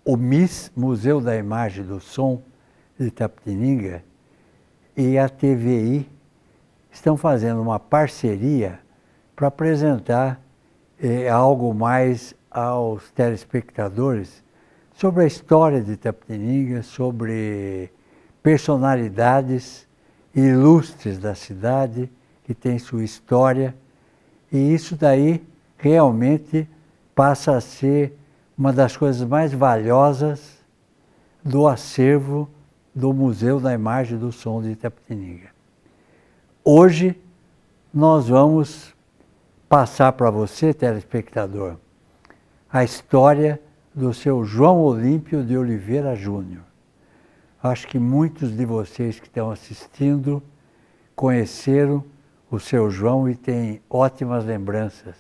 o MIS, Museu da Imagem e do Som de Itapetininga, e a TVI estão fazendo uma parceria para apresentar algo mais aos telespectadores sobre a história de Itapetininga, sobre personalidades ilustres da cidade, que tem sua história, e isso daí realmente passa a ser uma das coisas mais valiosas do acervo do Museu da Imagem e do Som de Itapetininga. Hoje nós vamos passar para você, telespectador, a história do seu João Olímpio de Oliveira Júnior. Acho que muitos de vocês que estão assistindo conheceram o seu João e têm ótimas lembranças,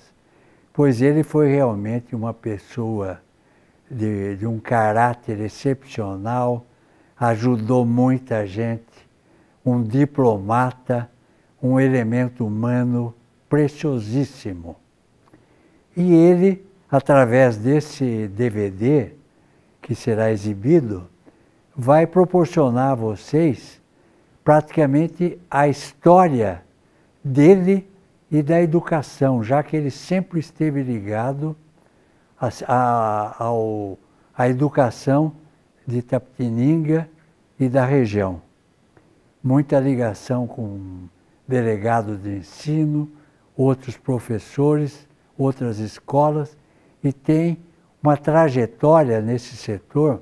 pois ele foi realmente uma pessoa de um caráter excepcional, ajudou muita gente, um diplomata, um elemento humano preciosíssimo. E ele, através desse DVD que será exibido, vai proporcionar a vocês praticamente a história dele e da educação, já que ele sempre esteve ligado à educação de Itapetininga e da região. Muita ligação com delegados de ensino, outros professores, outras escolas, e tem uma trajetória nesse setor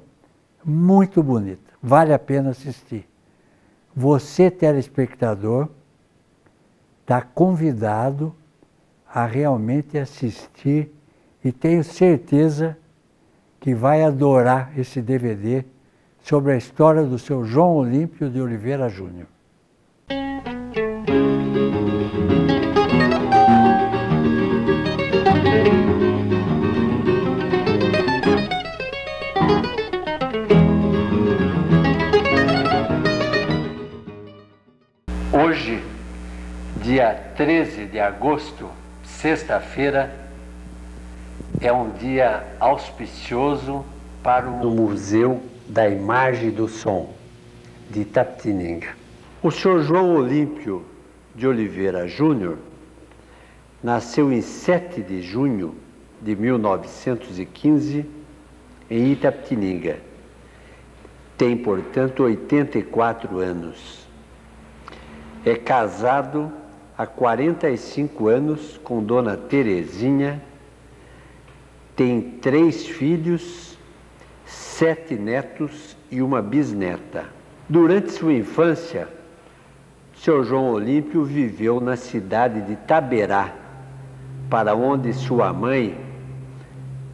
muito bonita. Vale a pena assistir. Você, telespectador, está convidado a realmente assistir e tenho certeza que vai adorar esse DVD sobre a história do seu João Olímpio de Oliveira Júnior. Hoje, dia 13 de agosto, sexta-feira, é um dia auspicioso para o Museu da Imagem e do Som de Itapetininga. O senhor João Olímpio de Oliveira Júnior nasceu em 7 de junho de 1915 em Itapetininga. Tem, portanto, 84 anos. É casado há 45 anos com Dona Terezinha, tem 3 filhos, 7 netos e uma bisneta. Durante sua infância, seu João Olímpio viveu na cidade de Taberá, para onde sua mãe,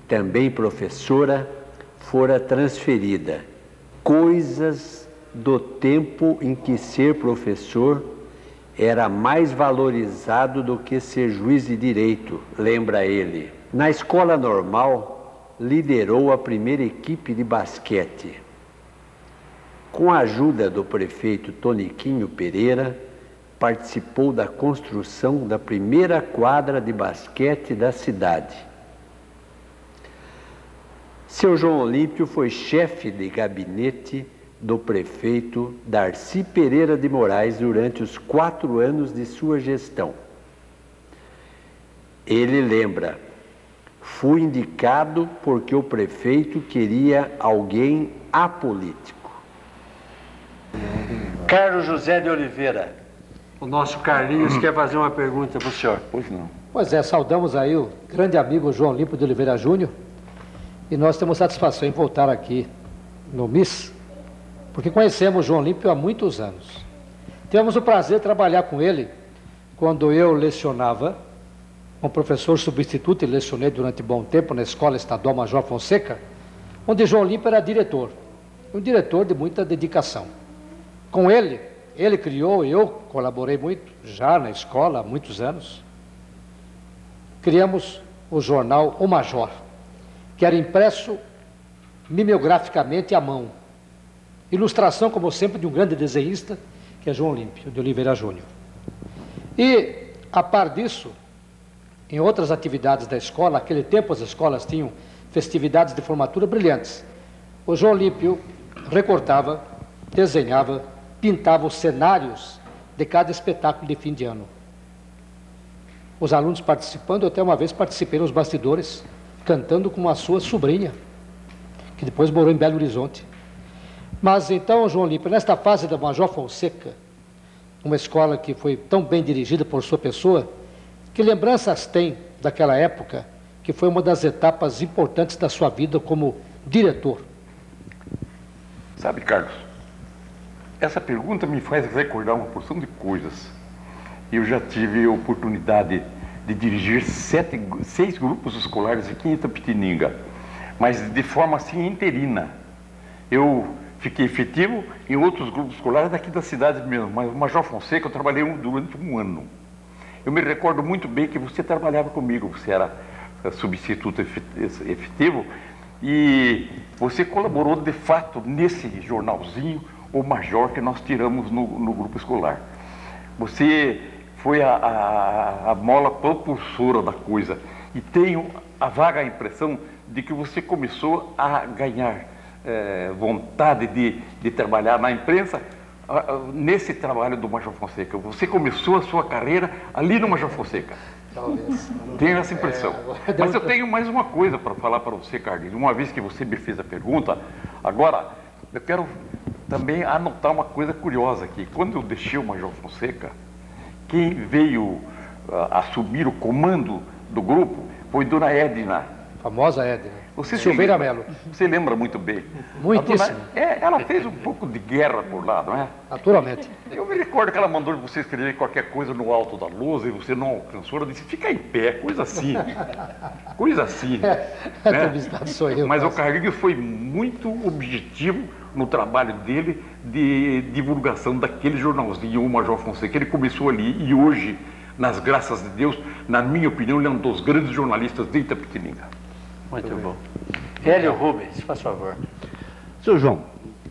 também professora, fora transferida. Coisas do tempo em que ser professor era mais valorizado do que ser juiz de direito, lembra ele. Na escola normal, liderou a primeira equipe de basquete. Com a ajuda do prefeito Toniquinho Pereira, participou da construção da primeira quadra de basquete da cidade. Seu João Olímpio foi chefe de gabinete do prefeito Darcy Pereira de Moraes durante os 4 anos de sua gestão. Ele lembra: fui indicado porque o prefeito queria alguém apolítico. Carlos José de Oliveira, o nosso Carlinhos quer fazer uma pergunta para o senhor. Pois não. Pois é, saudamos aí o grande amigo João Olímpio de Oliveira Júnior e nós temos satisfação em voltar aqui no MIS, porque conhecemos o João Olímpio há muitos anos. Tivemos o prazer de trabalhar com ele quando eu lecionava, um professor substituto, e lecionei durante bom tempo na Escola Estadual Major Fonseca, onde João Olímpio era diretor, um diretor de muita dedicação. Com ele criou, e eu colaborei muito, já na escola há muitos anos, criamos o jornal O Major, que era impresso mimeograficamente à mão. Ilustração, como sempre, de um grande desenhista, que é João Olímpio de Oliveira Júnior. E, a par disso, em outras atividades da escola, naquele tempo as escolas tinham festividades de formatura brilhantes. O João Olímpio recortava, desenhava, pintava os cenários de cada espetáculo de fim de ano. Os alunos participando, até uma vez participei nos bastidores, cantando com a sua sobrinha, que depois morou em Belo Horizonte. Mas então, João Olímpio, nesta fase da Major Fonseca, uma escola que foi tão bem dirigida por sua pessoa, que lembranças tem daquela época, que foi uma das etapas importantes da sua vida como diretor? Sabe, Carlos, essa pergunta me faz recordar uma porção de coisas. Eu já tive a oportunidade de dirigir 6 grupos escolares aqui em Itapetininga, mas de forma assim interina. Eu fiquei efetivo em outros grupos escolares daqui da cidade mesmo, mas o Major Fonseca eu trabalhei durante um ano. Eu me recordo muito bem que você trabalhava comigo, você era substituto efetivo e você colaborou de fato nesse jornalzinho, o Major, que nós tiramos no grupo escolar. Você foi a mola propulsora da coisa e tenho a vaga impressão de que você começou a ganhar vontade de trabalhar na imprensa nesse trabalho do Major Fonseca. Você começou a sua carreira ali no Major Fonseca. Talvez. Tenho essa impressão. Mas eu tenho mais uma coisa para falar para você, Carlinhos. Uma vez que você me fez a pergunta, agora eu quero também anotar uma coisa curiosa aqui. Quando eu deixei o Major Fonseca, quem veio assumir o comando do grupo foi Dona Edna. Famosa Edna. Você Silveira Melo. Você lembra muito bem. Muitíssimo. Ela fez um pouco de guerra por lá, não é? Naturalmente. Eu me recordo que ela mandou você escrever qualquer coisa no alto da lousa e você não alcançou. Ela disse, fica em pé, coisa assim. Coisa assim. Entrevistado sou eu. Mas o Carlinhos foi muito objetivo no trabalho dele de divulgação daquele jornalzinho, o Major Fonseca. Ele começou ali e hoje, nas graças de Deus, na minha opinião, ele é um dos grandes jornalistas de Itapetininga. Muito bom. Hélio Rubens, faz favor. Seu João,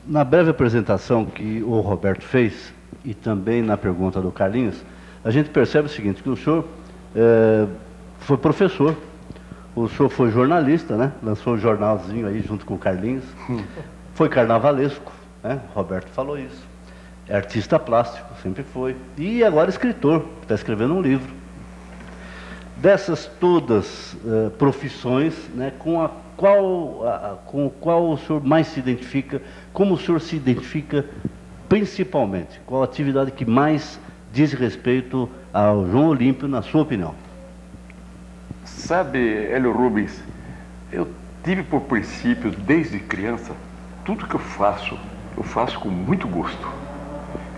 na breve apresentação que o Roberto fez e também na pergunta do Carlinhos, a gente percebe o seguinte, que o senhor foi professor, o senhor foi jornalista, né? Lançou um jornalzinho aí junto com o Carlinhos, foi carnavalesco, né? Roberto falou isso, é artista plástico, sempre foi, e agora escritor, está escrevendo um livro. Dessas todas profissões, né, com o qual o senhor mais se identifica, como o senhor se identifica principalmente? Qual a atividade que mais diz respeito ao João Olímpio, na sua opinião? Sabe, Hélio Rubens, eu tive por princípio, desde criança, tudo que eu faço com muito gosto.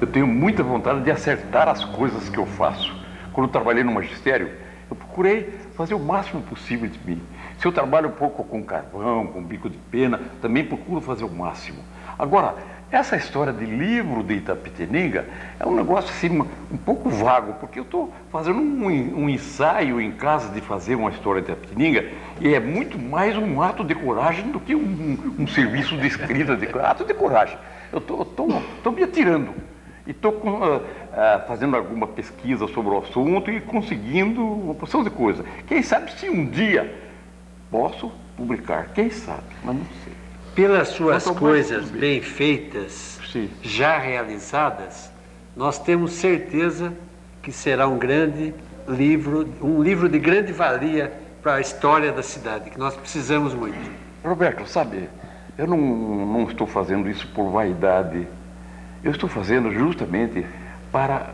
Eu tenho muita vontade de acertar as coisas que eu faço. Quando eu trabalhei no magistério, eu procurei fazer o máximo possível de mim. Se eu trabalho um pouco com carvão, com bico de pena, também procuro fazer o máximo. Agora, essa história de livro de Itapetininga é um negócio assim, um pouco vago, porque eu estou fazendo um ensaio em casa de fazer uma história de Itapetininga e é muito mais um ato de coragem do que um serviço de escrita, ato de coragem. Eu estou me atirando. E estou fazendo alguma pesquisa sobre o assunto e conseguindo uma porção de coisas. Quem sabe se um dia posso publicar, quem sabe, mas não sei. Pelas suas coisas bem feitas, Sim. já realizadas, nós temos certeza que será um grande livro, um livro de grande valia para a história da cidade, que nós precisamos muito. Roberto, sabe, eu não estou fazendo isso por vaidade. Eu estou fazendo justamente para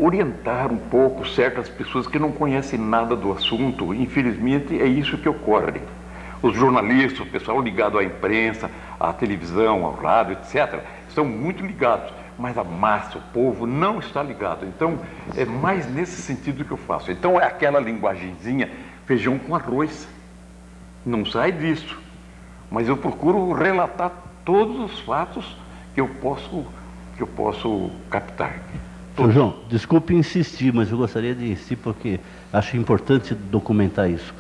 orientar um pouco certas pessoas que não conhecem nada do assunto. Infelizmente, é isso que ocorre. Os jornalistas, o pessoal ligado à imprensa, à televisão, ao rádio, etc., estão muito ligados, mas a massa, o povo, não está ligado. Então, é mais nesse sentido que eu faço. Então, é aquela linguagenzinha, feijão com arroz. Não sai disso. Mas eu procuro relatar todos os fatos que eu posso captar. Seu João, desculpe insistir, mas eu gostaria de insistir porque acho importante documentar isso.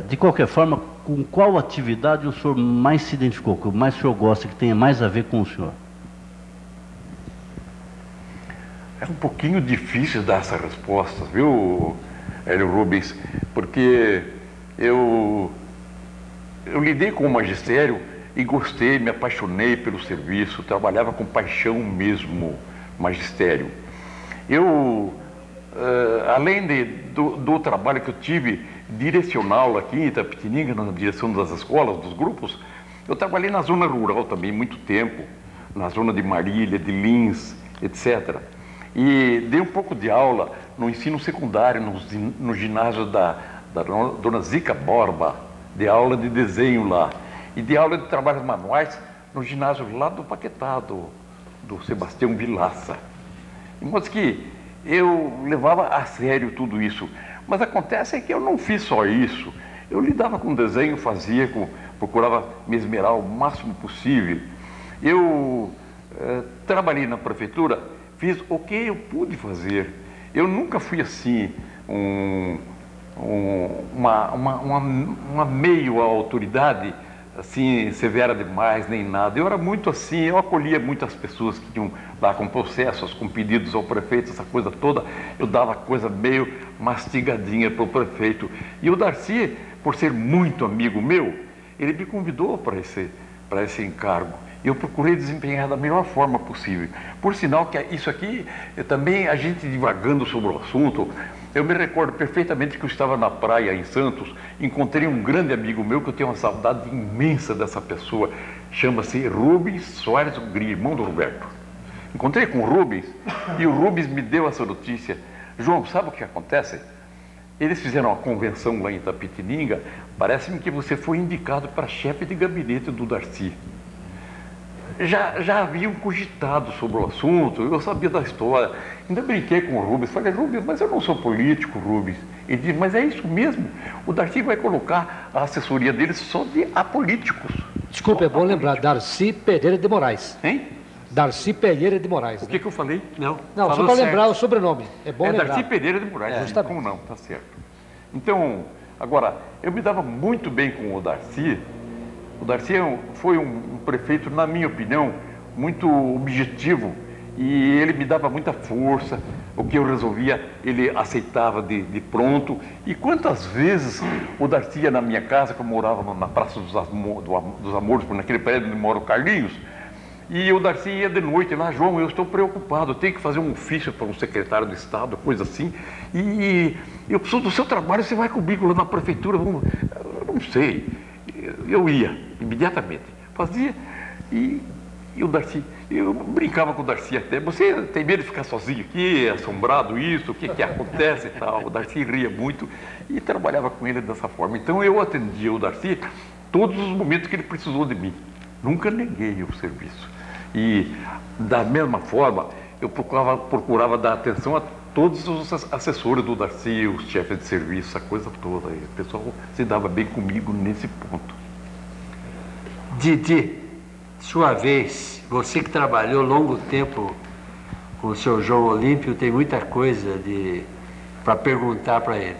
De qualquer forma, com qual atividade o senhor mais se identificou, que mais o senhor gosta, que tenha mais a ver com o senhor? É um pouquinho difícil dar essa resposta, viu, Hélio Rubens? Porque eu eu lidei com o magistério e gostei, me apaixonei pelo serviço, trabalhava com paixão mesmo, magistério. Eu, além do trabalho que eu tive direcional aqui em Itapetininga, na direção das escolas, dos grupos, eu trabalhei na zona rural também muito tempo, na zona de Marília, de Lins, etc. E dei um pouco de aula no ensino secundário, no ginásio da dona Zica Borba, de aula de desenho lá, e de aula de trabalhos manuais no ginásio lá do Paquetá, do Sebastião Vilaça. De modo que eu levava a sério tudo isso. Mas acontece que eu não fiz só isso. Eu lidava com desenho, procurava me esmerar o máximo possível. Eu trabalhei na prefeitura, fiz o que eu pude fazer. Eu nunca fui assim, uma meio autoridade, assim, severa demais, nem nada. Eu era muito assim, eu acolhia muitas pessoas que tinham lá com processos, com pedidos ao prefeito, essa coisa toda. Eu dava coisa meio mastigadinha para o prefeito. E o Darcy, por ser muito amigo meu, ele me convidou para esse encargo. Eu procurei desempenhar da melhor forma possível. Por sinal que isso aqui, também a gente divagando sobre o assunto, eu me recordo perfeitamente que eu estava na praia em Santos, encontrei um grande amigo meu que eu tenho uma saudade imensa dessa pessoa, chama-se Rubens Soares Ugri, irmão do Roberto. Encontrei com o Rubens e o Rubens me deu essa notícia. João, sabe o que acontece? Eles fizeram uma convenção lá em Itapetininga, parece-me que você foi indicado para chefe de gabinete do Darcy. Já haviam cogitado sobre o assunto, eu sabia da história. Ainda brinquei com o Rubens, falei, Rubens, mas eu não sou político, Rubens. Ele disse, mas é isso mesmo, o Darcy vai colocar a assessoria dele só de apolíticos. Desculpa, é bom lembrar, Darcy Pereira de Moraes. Hein? Darcy Pereira de Moraes. O que eu falei? Não, só para lembrar o sobrenome. É bom lembrar. Darcy Pereira de Moraes, justamente. Como não, tá certo. Então, agora, eu me dava muito bem com o Darcy. O Darcy foi um prefeito, na minha opinião, muito objetivo, e ele me dava muita força. O que eu resolvia, ele aceitava de pronto. E quantas vezes o Darcy ia na minha casa, que eu morava na Praça dos Amores, naquele prédio onde mora o Carlinhos, e o Darcy ia de noite lá, João, eu estou preocupado, eu tenho que fazer um ofício para um secretário de Estado, coisa assim, e eu preciso do seu trabalho, você vai comigo lá na prefeitura, eu não sei. Eu ia, imediatamente, fazia, e o Darcy, eu brincava com o Darcy até, você tem medo de ficar sozinho aqui, assombrado isso, o que acontece e tal. O Darcy ria muito e trabalhava com ele dessa forma. Então eu atendia o Darcy todos os momentos que ele precisou de mim, nunca neguei o serviço. E da mesma forma, eu procurava dar atenção a todos os assessores do Darcy, os chefes de serviço, essa coisa toda. O pessoal se dava bem comigo nesse ponto. Didi, sua vez, você que trabalhou longo tempo com o seu João Olímpio, tem muita coisa para perguntar para ele.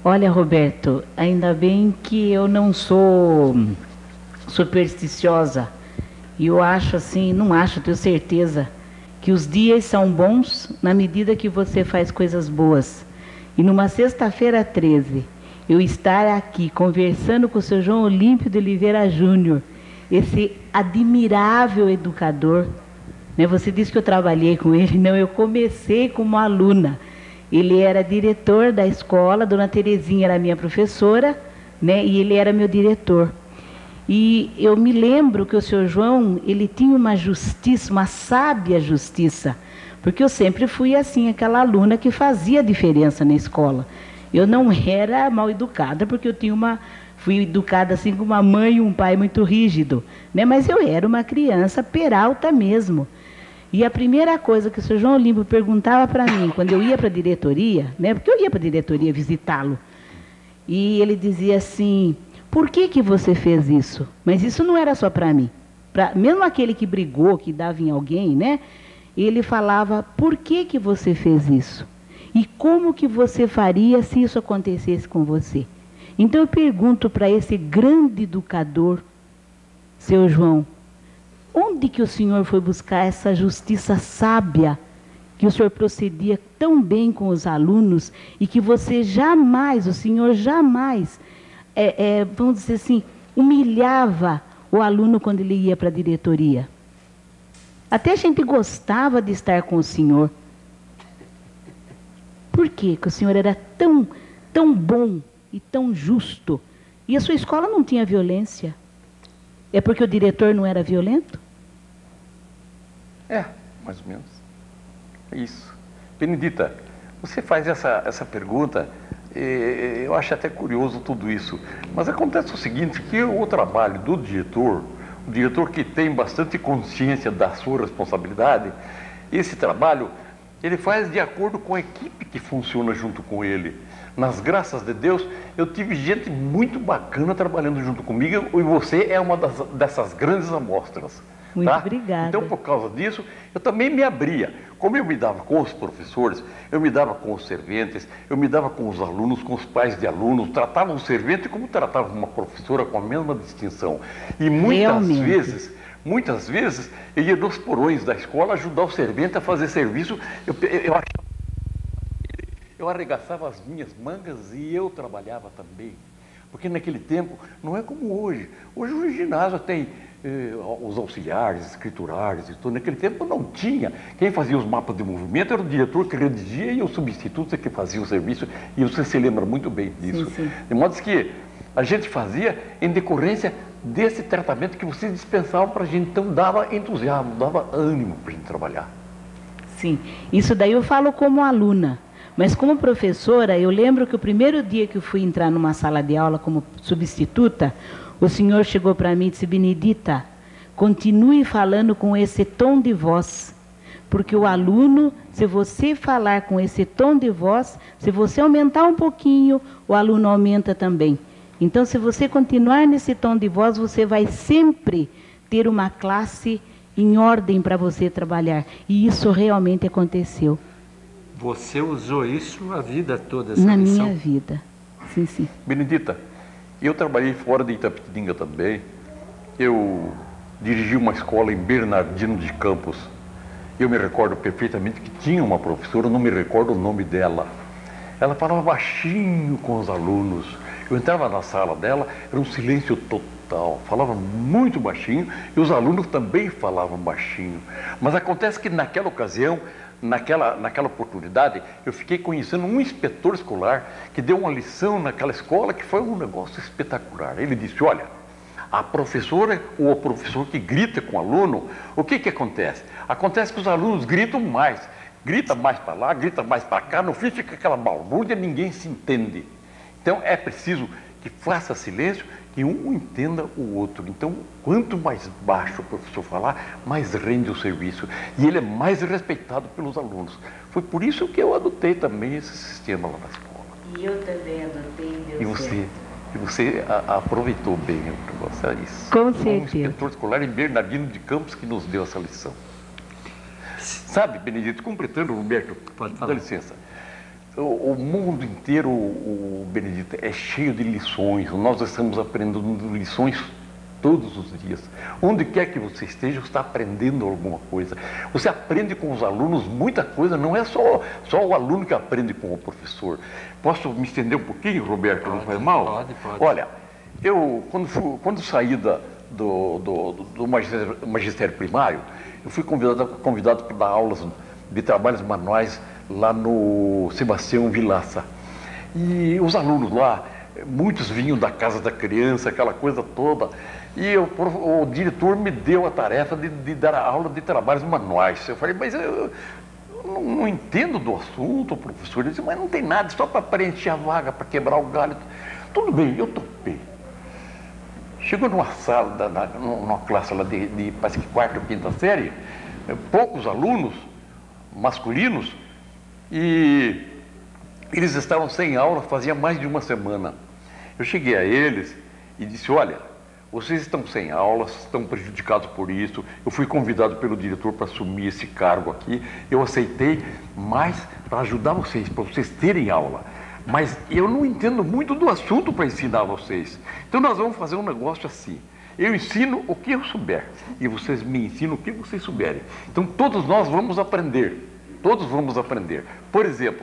Olha, Roberto, ainda bem que eu não sou supersticiosa. E eu acho assim, não acho, tenho certeza, que os dias são bons na medida que você faz coisas boas. E numa sexta-feira 13, eu estar aqui conversando com o seu João Olímpio de Oliveira Júnior, esse admirável educador, né? Você disse que eu trabalhei com ele, não, eu comecei como aluna. Ele era diretor da escola, Dona Terezinha era minha professora, né? E ele era meu diretor. E eu me lembro que o senhor João, ele tinha uma justiça, uma sábia justiça, porque eu sempre fui assim, aquela aluna que fazia diferença na escola. Eu não era mal educada, porque fui educada assim com uma mãe e um pai muito rígido, né? Mas eu era uma criança peralta mesmo. E a primeira coisa que o senhor João Olímpio perguntava para mim, quando eu ia para a diretoria, né? Porque eu ia para a diretoria visitá-lo, e ele dizia assim, por que você fez isso? Mas isso não era só para mim. Mesmo aquele que brigou, que dava em alguém, né? Ele falava, por que você fez isso? E como que você faria se isso acontecesse com você? Então eu pergunto para esse grande educador, seu João, onde que o senhor foi buscar essa justiça sábia, que o senhor procedia tão bem com os alunos, e que você jamais, o senhor jamais vamos dizer assim, humilhava o aluno quando ele ia para a diretoria. Até a gente gostava de estar com o senhor. Por quê? Porque o senhor era tão bom e tão justo. E a sua escola não tinha violência. É porque o diretor não era violento? Mais ou menos. É isso. Benedita, você faz essa pergunta, eu acho até curioso tudo isso. Mas acontece o seguinte, que o trabalho do diretor, o diretor que tem bastante consciência da sua responsabilidade, esse trabalho, ele faz de acordo com a equipe que funciona junto com ele. Nas graças de Deus, eu tive gente muito bacana trabalhando junto comigo e você é uma dessas grandes amostras. Muito obrigada. Então, por causa disso, eu também me abria. Como eu me dava com os professores, eu me dava com os serventes, eu me dava com os alunos, com os pais de alunos, tratava o servente como tratava uma professora, com a mesma distinção. E muitas vezes, eu ia nos porões da escola ajudar o servente a fazer serviço. Eu arregaçava as minhas mangas e eu trabalhava também. Porque naquele tempo, não é como hoje. Hoje o ginásio tem os auxiliares, escriturários e tudo. Naquele tempo não tinha. Quem fazia os mapas de movimento era o diretor que redigia e o substituto que fazia o serviço. E você se lembra muito bem disso. Sim, sim. De modo que a gente fazia em decorrência desse tratamento que vocês dispensavam para a gente. Então dava entusiasmo, dava ânimo para a gente trabalhar. Sim, isso daí eu falo como aluna. Mas como professora, eu lembro que o primeiro dia que eu fui entrar numa sala de aula como substituta, o senhor chegou para mim e disse: Benedita, continue falando com esse tom de voz, porque o aluno, se você falar com esse tom de voz, se você aumentar um pouquinho, o aluno aumenta também. Então, se você continuar nesse tom de voz, você vai sempre ter uma classe em ordem para você trabalhar. E isso realmente aconteceu. Você usou isso a vida toda, essa Na lição? minha vida, sim, sim. Benedita, eu trabalhei fora de Itapetininga também. Eu dirigi uma escola em Bernardino de Campos. Eu me recordo perfeitamente que tinha uma professora, não me recordo o nome dela. Ela falava baixinho com os alunos. Eu entrava na sala dela, era um silêncio total. Falava muito baixinho e os alunos também falavam baixinho. Mas acontece que naquela ocasião, naquela oportunidade, eu fiquei conhecendo um inspetor escolar que deu uma lição naquela escola que foi um negócio espetacular. Ele disse: olha, a professora ou o professor que grita com o aluno, o que acontece? Acontece que os alunos gritam mais. Grita mais para lá, grita mais para cá, no fim fica aquela balbúrdia, ninguém se entende. Então é preciso que faça silêncio, que um entenda o outro. Então, quanto mais baixo o professor falar, mais rende o serviço. E ele é mais respeitado pelos alunos. Foi por isso que eu adotei também esse sistema lá na escola. E eu também adotei, deu certo. E você aproveitou bem o negócio, é isso. Com certeza. Um certeza. inspetor escolar em Bernardino de Campos que nos deu essa lição. Sabe, Benedito, completando, Roberto, dá licença. O mundo inteiro, o Benedito, é cheio de lições. Nós estamos aprendendo lições todos os dias. Onde quer que você esteja, você está aprendendo alguma coisa. Você aprende com os alunos muita coisa, não é só o aluno que aprende com o professor. Posso me estender um pouquinho, Roberto? Não faz mal? Pode. Olha, eu, quando saí do magistério primário, eu fui convidado para dar aulas de trabalhos manuais lá no Sebastião Vilaça. E os alunos lá, muitos vinham da casa da criança, aquela coisa toda. E o diretor me deu a tarefa de dar aula de trabalhos manuais. Eu falei: mas eu não entendo do assunto, professor. Ele disse: mas não tem nada, só para preencher a vaga, para quebrar o galho. Tudo bem, eu topei. Chegou numa sala, numa classe lá de parece que quarta ou quinta série, poucos alunos masculinos, e eles estavam sem aula fazia mais de uma semana. Eu cheguei a eles e disse: olha, vocês estão sem aulas, estão prejudicados por isso. Eu fui convidado pelo diretor para assumir esse cargo aqui. Eu aceitei, mas para ajudar vocês, para vocês terem aula. Mas eu não entendo muito do assunto para ensinar vocês. Então nós vamos fazer um negócio assim. Eu ensino o que eu souber e vocês me ensinam o que vocês souberem. Então todos nós vamos aprender. Todos vamos aprender. Por exemplo,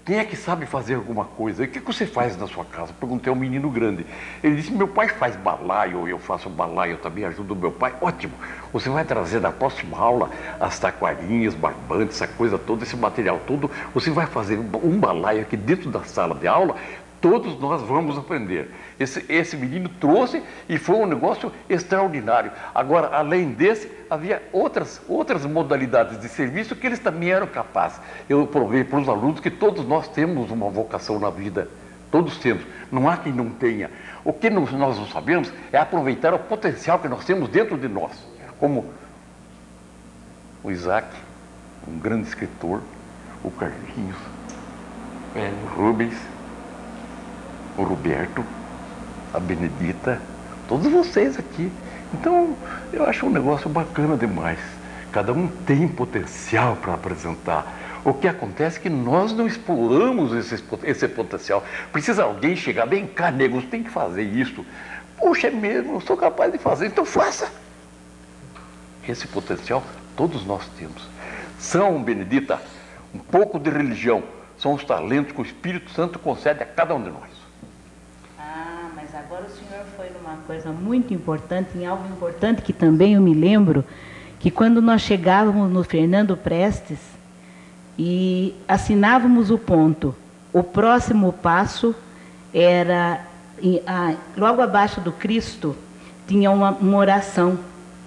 Quem é que sabe fazer alguma coisa? E o que você faz na sua casa? Perguntei ao menino grande. Ele disse, meu pai faz balaio, eu faço balaio, eu também ajudo o meu pai. Ótimo, você vai trazer na próxima aula as taquarinhas, barbantes, essa coisa toda, esse material todo. Você vai fazer um balaio aqui dentro da sala de aula, todos nós vamos aprender. Esse menino trouxe e foi um negócio extraordinário. Agora, além desse, havia outras modalidades de serviço que eles também eram capazes. Eu provei para os alunos que todos nós temos uma vocação na vida. Todos temos. Não há quem não tenha. O que nós não sabemos é aproveitar o potencial que nós temos dentro de nós. Como o Isaac, um grande escritor, o Carlinhos, o Rubens, o Roberto, a Benedita, todos vocês aqui. Então, eu acho um negócio bacana demais. Cada um tem potencial para apresentar. O que acontece é que nós não exploramos esse potencial. Precisa alguém chegar, vem cá, nego, você tem que fazer isso. Puxa, é mesmo, eu sou capaz de fazer, então faça. Esse potencial todos nós temos. São, Benedita, um pouco de religião, são os talentos que o Espírito Santo concede a cada um de nós. Mas agora o senhor foi numa coisa muito importante, em algo importante que também eu me lembro, que quando nós chegávamos no Fernando Prestes e assinávamos o ponto, o próximo passo era, logo abaixo do Cristo, tinha uma oração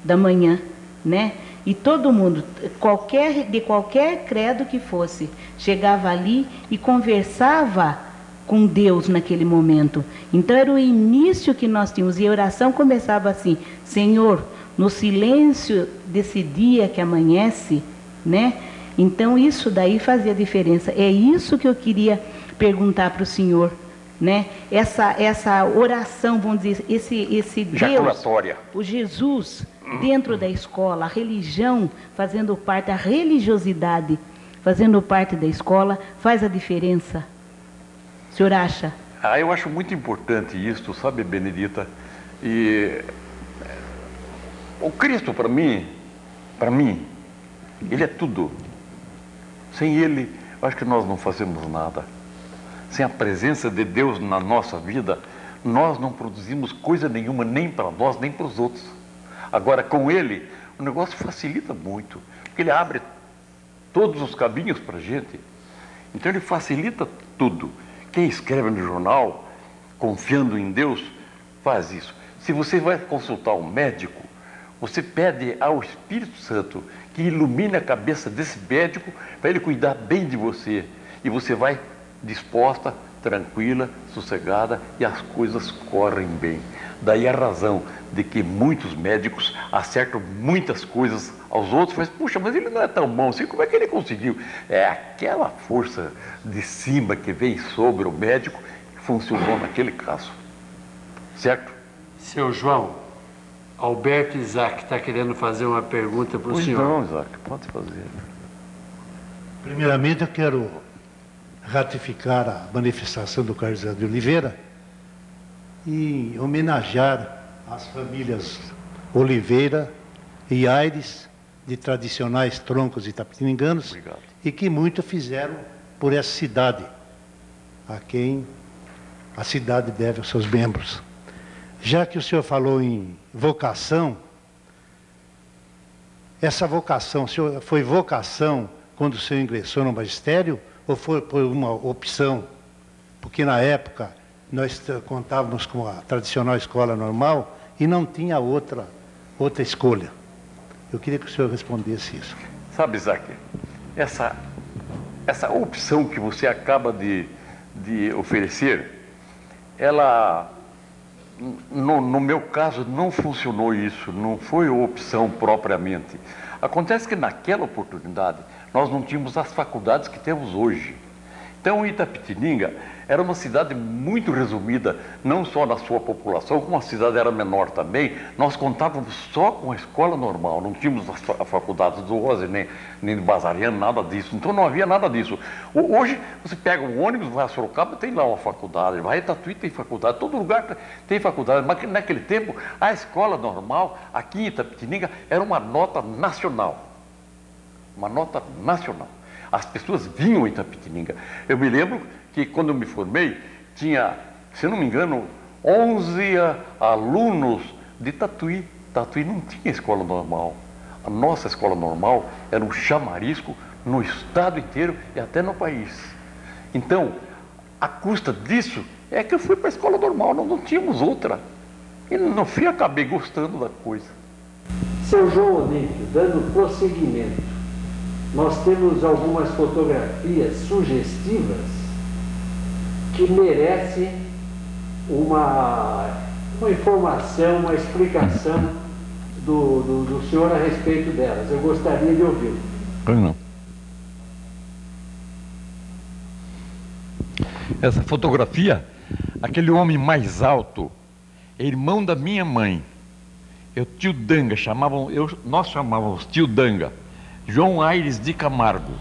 da manhã, né? E todo mundo, de qualquer credo que fosse, chegava ali e conversava com Deus naquele momento. Então era o início que nós tínhamos, e a oração começava assim: Senhor, no silêncio desse dia que amanhece, né? Então isso daí fazia diferença. É isso que eu queria perguntar para o senhor, né? Essa oração, vamos dizer, esse Deus, o Jesus dentro da escola, a religião fazendo parte, a religiosidade fazendo parte da escola, faz a diferença. O senhor acha? Eu acho muito importante isso, sabe, Benedita? E o Cristo, para mim, Ele é tudo. Sem Ele, eu acho que nós não fazemos nada. Sem a presença de Deus na nossa vida, nós não produzimos coisa nenhuma, nem para nós, nem para os outros. Agora, com Ele, o negócio facilita muito, porque Ele abre todos os caminhos para a gente. Então, Ele facilita tudo. Quem escreve no jornal, confiando em Deus, faz isso. Se você vai consultar um médico, você pede ao Espírito Santo que ilumine a cabeça desse médico para ele cuidar bem de você. E você vai disposta, tranquila, sossegada, e as coisas correm bem. Daí a razão de que muitos médicos acertam muitas coisas aos outros, mas puxa, mas ele não é tão bom assim, como é que ele conseguiu? É aquela força de cima que vem sobre o médico que funcionou naquele caso. Certo? Seu João, Alberto Isaac está querendo fazer uma pergunta para o senhor. Não, Isaac, pode fazer. Primeiramente, eu quero ratificar a manifestação do Carlos de Oliveira e homenagear as famílias Oliveira e Aires, de tradicionais troncos itapetininganos. Obrigado. E que muito fizeram por essa cidade, a quem a cidade deve aos seus membros. Já que o senhor falou em vocação, essa vocação, o senhor foi vocação quando o senhor ingressou no magistério ou foi por uma opção? Porque na época nós contávamos com a tradicional escola normal e não tinha outra escolha. Eu queria que o senhor respondesse isso. Sabe, Isaac, essa opção que você acaba de oferecer, ela, no meu caso, não funcionou isso, não foi opção propriamente. Acontece que naquela oportunidade, nós não tínhamos as faculdades que temos hoje. Então, Itapetininga era uma cidade muito resumida, não só na sua população, como a cidade era menor também. Nós contávamos só com a escola normal, não tínhamos a faculdade do Rose, nem do Bazariano, nada disso. Então, não havia nada disso. Hoje, você pega um ônibus, vai a Sorocaba, tem lá uma faculdade, vai a Tatuí, tem faculdade, todo lugar tem faculdade. Mas naquele tempo, a escola normal, aqui em Itapetininga, era uma nota nacional. Uma nota nacional. As pessoas vinham em Itapetininga. Eu me lembro que quando eu me formei, tinha, se eu não me engano, 11 alunos de Tatuí. Tatuí não tinha escola normal. A nossa escola normal era um chamarisco no estado inteiro e até no país. Então, a custa disso é que eu fui para a escola normal, não tínhamos outra. E no fim acabei gostando da coisa. Seu João Olímpio, dando prosseguimento, nós temos algumas fotografias sugestivas que merecem uma informação, uma explicação do senhor a respeito delas. Eu gostaria de ouvi-lo. Não. Essa fotografia, aquele homem mais alto, é irmão da minha mãe. É o tio Danga, nós chamávamos tio Danga, João Aires de Camargo.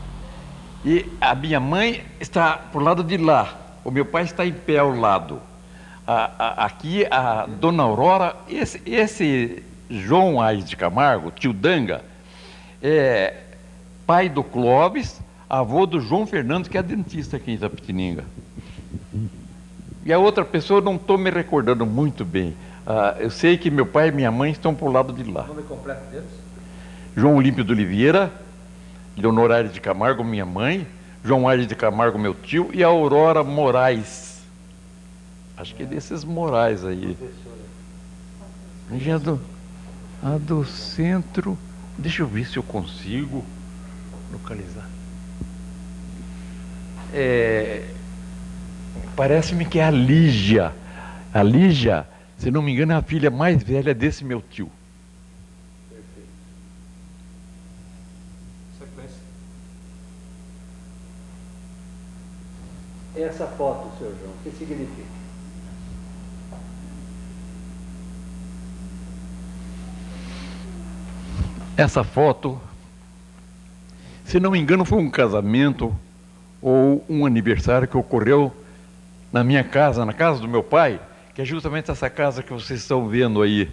E a minha mãe está por lado de lá, o meu pai está em pé ao lado. Aqui a dona Aurora, esse João Aires de Camargo, tio Danga, é pai do Clóvis, avô do João Fernando, que é dentista aqui em Itapetininga. E a outra pessoa eu não estou me recordando muito bem. Eu sei que meu pai e minha mãe estão por lado de lá. O nome completo deles? João Olímpio de Oliveira, Leonor Aires de Camargo, minha mãe, João Aires de Camargo, meu tio, e a Aurora Moraes. Acho que é desses Moraes aí. A do centro, deixa eu ver se eu consigo localizar. Parece-me que é a Lígia. A Lígia, se não me engano, é a filha mais velha desse meu tio. Perfeito. Sequência. Essa foto, senhor João, o que significa? Essa foto, se não me engano, foi um casamento ou um aniversário que ocorreu na minha casa, na casa do meu pai, que é justamente essa casa que vocês estão vendo aí.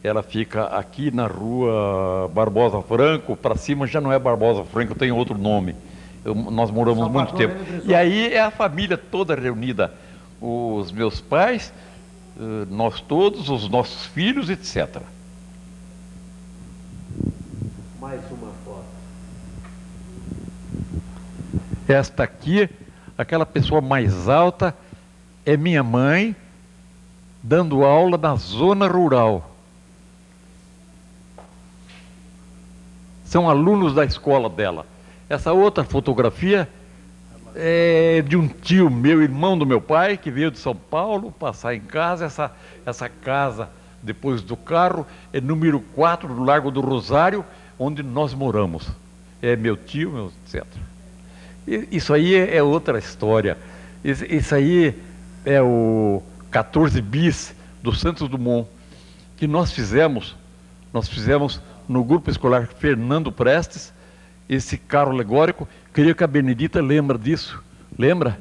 Ela fica aqui na rua Barbosa Franco, para cima já não é Barbosa Franco, tem outro nome. Nós moramos muito tempo. E aí é a família toda reunida, os meus pais, nós todos, os nossos filhos, etc. Mais uma foto. Esta aqui, aquela pessoa mais alta, é minha mãe, dando aula na zona rural. São alunos da escola dela. Essa outra fotografia é de um tio meu, irmão do meu pai, que veio de São Paulo passar em casa. Essa casa, depois do carro, é número 4 do Largo do Rosário, onde nós moramos. É meu tio, etc. Isso aí é outra história. Isso aí é o 14 bis do Santos Dumont, que nós fizemos no grupo escolar Fernando Prestes, esse carro alegórico. Creio que a Benedita lembra disso. Lembra?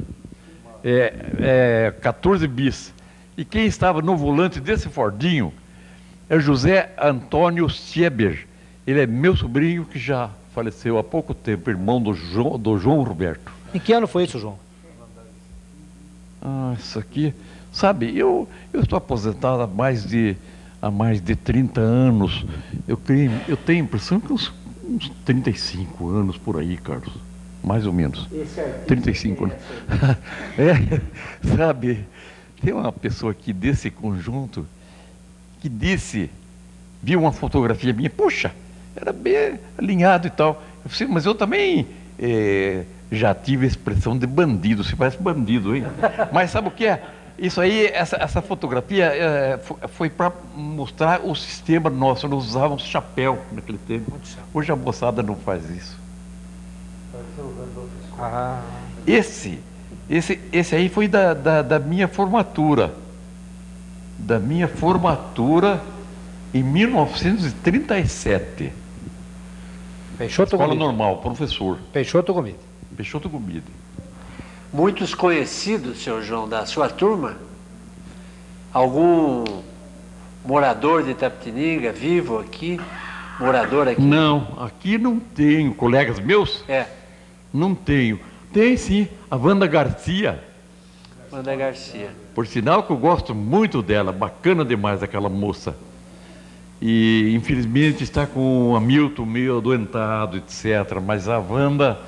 14 bis. E quem estava no volante desse Fordinho é José Antônio Sieber. Ele é meu sobrinho, que já faleceu há pouco tempo, irmão do João Roberto. Em que ano foi isso, João? Isso aqui, sabe, eu estou aposentado há mais de 30 anos. Eu tenho a impressão que uns 35 anos por aí, Carlos. Mais ou menos. 35 anos. Sabe, tem uma pessoa aqui desse conjunto que viu uma fotografia minha, puxa, era bem alinhado e tal. Eu disse, mas eu também já tive a expressão de bandido, se parece bandido, hein? Mas sabe o que é? Isso aí, essa fotografia foi para mostrar o sistema nosso. Nós usávamos chapéu naquele tempo. Hoje a moçada não faz isso. Esse aí foi da minha formatura. Da minha formatura em 1937. Peixoto Escola Gomide. normal, professor. Peixoto Gomide. Peixoto Gomide. Muitos conhecidos, senhor João, da sua turma? Algum morador de Itapetininga vivo aqui? Morador aqui? Não, aqui não tenho. Colegas meus? Não tenho. Tem sim, a Wanda Garcia. Wanda Garcia. Por sinal que eu gosto muito dela, bacana demais aquela moça. E infelizmente está com o Hamilton meio adoentado, etc. Mas a Wanda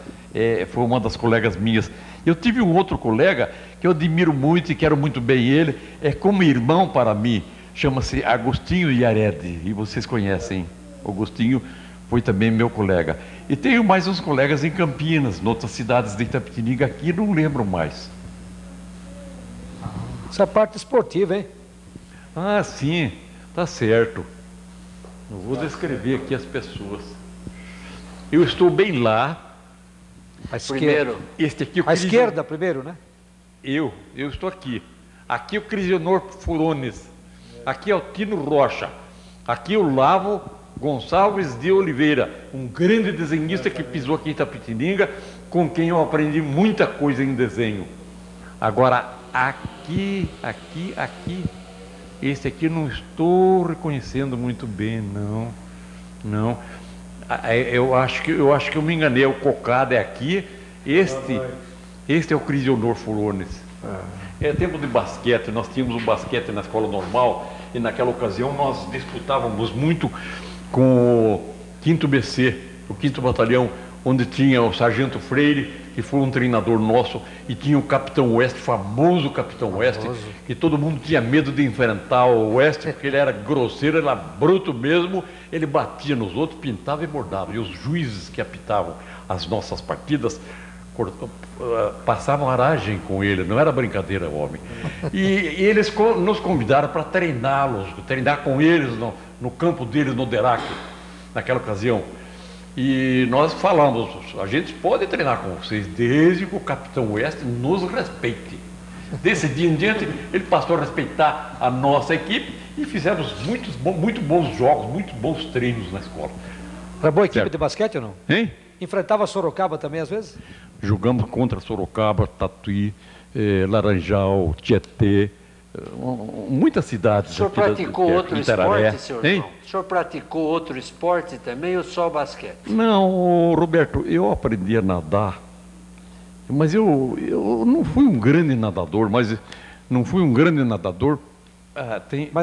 foi uma das colegas minhas. Eu tive um outro colega que eu admiro muito e quero muito bem ele, é como irmão para mim, chama-se Agostinho Yared, e vocês conhecem. Agostinho foi também meu colega. E tenho mais uns colegas em Campinas, em outras cidades de Itapetininga, aqui não lembro mais. Essa é a parte esportiva, hein? Ah, sim, tá certo. Eu vou descrever aqui as pessoas. Eu estou bem lá. A esquerda. Este aqui, a esquerda primeiro, né? Eu estou aqui. Aqui é o Crisionor Furones. Aqui é o Tino Rocha. Aqui é o Lavo Gonçalves de Oliveira, um grande desenhista que pisou aqui em Itapetininga, com quem eu aprendi muita coisa em desenho. Agora, aqui, esse aqui não estou reconhecendo muito bem, não. Eu acho que eu me enganei, o Cocada é aqui, este é o Crisionor Furones. É tempo de basquete, nós tínhamos o basquete na escola normal, e naquela ocasião nós disputávamos muito com o 5º BC, o 5º Batalhão, onde tinha o Sargento Freire, que foi um treinador nosso, e tinha o Capitão Oeste, famoso Capitão Oeste, que todo mundo tinha medo de enfrentar o Oeste, porque ele era grosseiro, era bruto mesmo, ele batia nos outros, pintava e bordava, e os juízes que apitavam as nossas partidas passavam aragem com ele, não era brincadeira, homem. E eles nos convidaram para treinar com eles no campo deles, no Derac, naquela ocasião. E nós falamos, a gente pode treinar com vocês, desde que o Capitão Oeste nos respeite. Desse dia em diante, ele passou a respeitar a nossa equipe e fizemos muito bons jogos, muito bons treinos na escola. Era boa equipe de basquete ou não? Hein? Enfrentava Sorocaba também, às vezes? Jogamos contra Sorocaba, Tatuí, Laranjal, Tietê, muitas cidades. O senhor praticou outro esporte, senhor João? O senhor praticou outro esporte também ou só basquete? Não, Roberto, eu aprendi a nadar, mas eu não fui um grande nadador, mas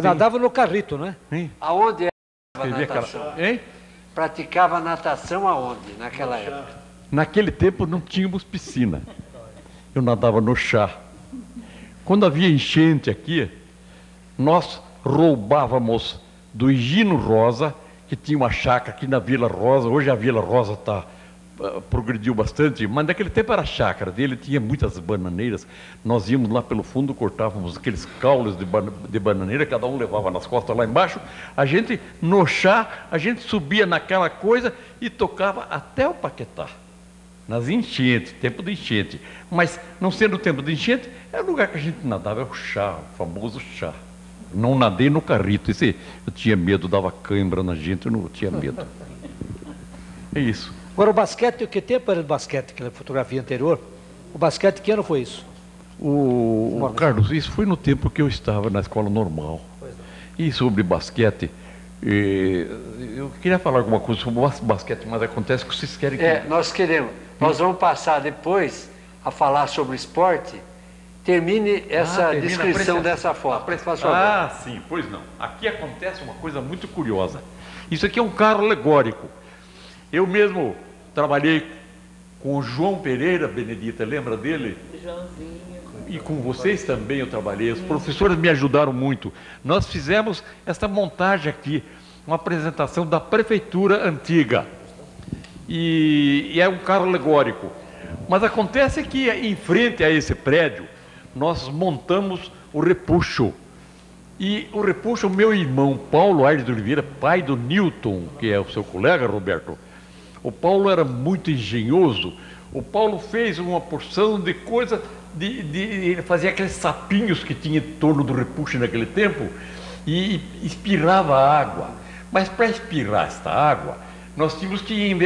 nadava no carrito, né? Hein? Aonde era a natação? Hein? Praticava natação aonde, naquela época? Naquele tempo não tínhamos piscina. Eu nadava no chá. Quando havia enchente aqui, nós roubávamos do Higino Rosa, que tinha uma chácara aqui na Vila Rosa. Hoje a Vila Rosa progrediu bastante, mas naquele tempo era a chácara dele, tinha muitas bananeiras. Nós íamos lá pelo fundo, cortávamos aqueles caules de bananeira, cada um levava nas costas lá embaixo. A gente, no chá, a gente subia naquela coisa e tocava até o Paquetá. Nas enchentes, tempo de enchente. Mas, não sendo tempo de enchente, é o lugar que a gente nadava, é o chá, o famoso chá. Não nadei no carrito, eu tinha medo, dava cãibra na gente, eu não tinha medo. É isso. Agora, o basquete, que tempo era o basquete, aquela fotografia anterior? O basquete, que ano foi isso? Carlos, isso foi no tempo que eu estava na escola normal. E sobre basquete, eu queria falar alguma coisa sobre o basquete, mas acontece que vocês querem que... Nós queremos. Nós vamos passar depois a falar sobre esporte. Termine essa descrição dessa foto. Sim, pois não. Aqui acontece uma coisa muito curiosa. Isso aqui é um carro alegórico. Eu mesmo trabalhei com o João Pereira, Benedita, lembra dele? Joãozinho. E com vocês também eu trabalhei. Os professores me ajudaram muito. Nós fizemos essa montagem aqui, uma apresentação da prefeitura antiga. E é um carro alegórico. Mas acontece que em frente a esse prédio, nós montamos o repuxo. E o repuxo, meu irmão Paulo Aires de Oliveira, pai do Newton, que é o seu colega, Roberto, o Paulo era muito engenhoso. O Paulo fez uma porção de coisa, ele fazia aqueles sapinhos que tinha em torno do repuxo naquele tempo e espirrava água. Mas para espirrar esta água, nós tínhamos que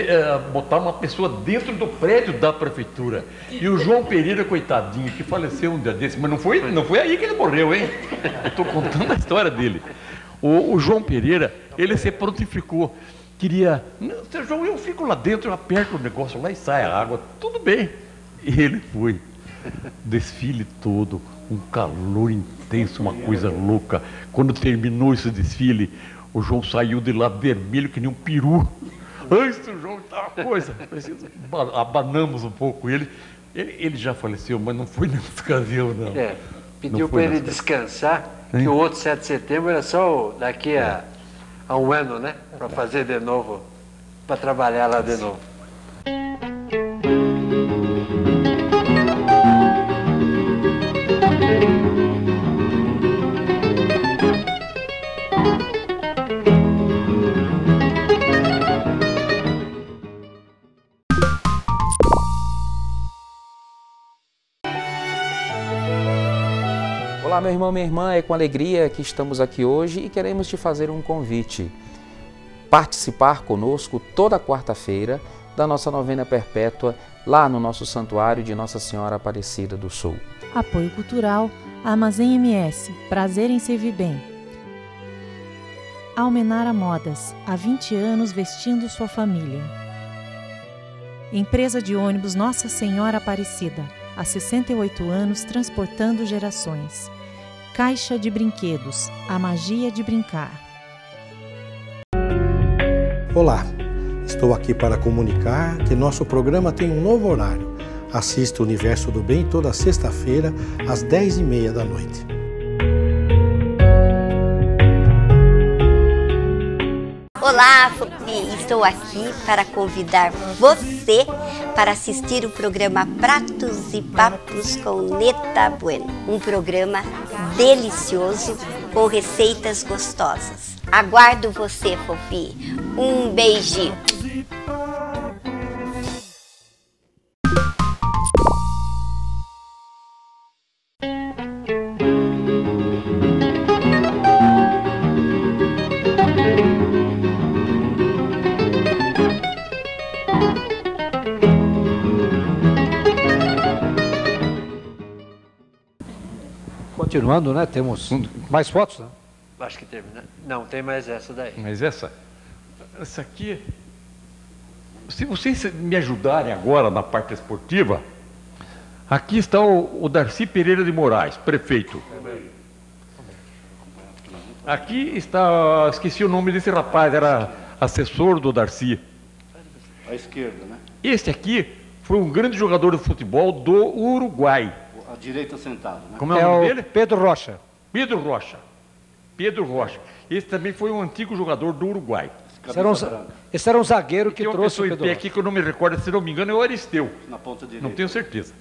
botar uma pessoa dentro do prédio da prefeitura. E o João Pereira, coitadinho, que faleceu um dia desse, mas não foi aí que ele morreu, hein? Eu estou contando a história dele. O João Pereira, ele se prontificou queria... Não, seu João, eu fico lá dentro, eu aperto o negócio lá e sai a água. Tudo bem. E ele foi. Desfile todo, um calor intenso, uma coisa louca. Quando terminou esse desfile, o João saiu de lá vermelho que nem um peru. Ai, seu João, tá uma coisa. Abanamos um pouco ele. Ele já faleceu, mas não foi nessa ocasião, não. Pediu para ele descansar, que o outro 7 de setembro era só daqui a um ano, né? Para fazer de novo, para trabalhar lá de novo. Olá, meu irmão, minha irmã, é com alegria que estamos aqui hoje e queremos te fazer um convite. Participar conosco toda quarta-feira da nossa novena perpétua lá no nosso santuário de Nossa Senhora Aparecida do Sul. Apoio Cultural, Armazém MS, prazer em servir bem. Almenara Modas, há 20 anos vestindo sua família. Empresa de ônibus Nossa Senhora Aparecida, há 68 anos transportando gerações. Caixa de Brinquedos, a magia de brincar. Olá, estou aqui para comunicar que nosso programa tem um novo horário. Assista o Universo do Bem toda sexta-feira, às 10h30 da noite. Olá, estou aqui para convidar você para assistir o programa Pratos e Papos com Neta Bueno. Um programa delicioso com receitas gostosas. Aguardo você, Fofi. Um beijinho. Continuando, né? Temos mais fotos, né? Acho que termina. Não, tem mais essa daí. Mas essa aqui, se vocês me ajudarem agora na parte esportiva, aqui está o Darcy Pereira de Moraes, prefeito. Aqui está, esqueci o nome desse rapaz, era assessor do Darcy. À esquerda, né? Este aqui foi um grande jogador de futebol do Uruguai. À direita sentado, né? Como é o nome dele? Pedro Rocha. Pedro Rocha. Pedro Rocha. Esse também foi um antigo jogador do Uruguai. Esse era um zagueiro que tem uma trouxe o pessoa em Pedro pé Rocha. aqui que eu não me recordo, se não me engano, é o Aristeu. Na ponta direita. Não tenho certeza.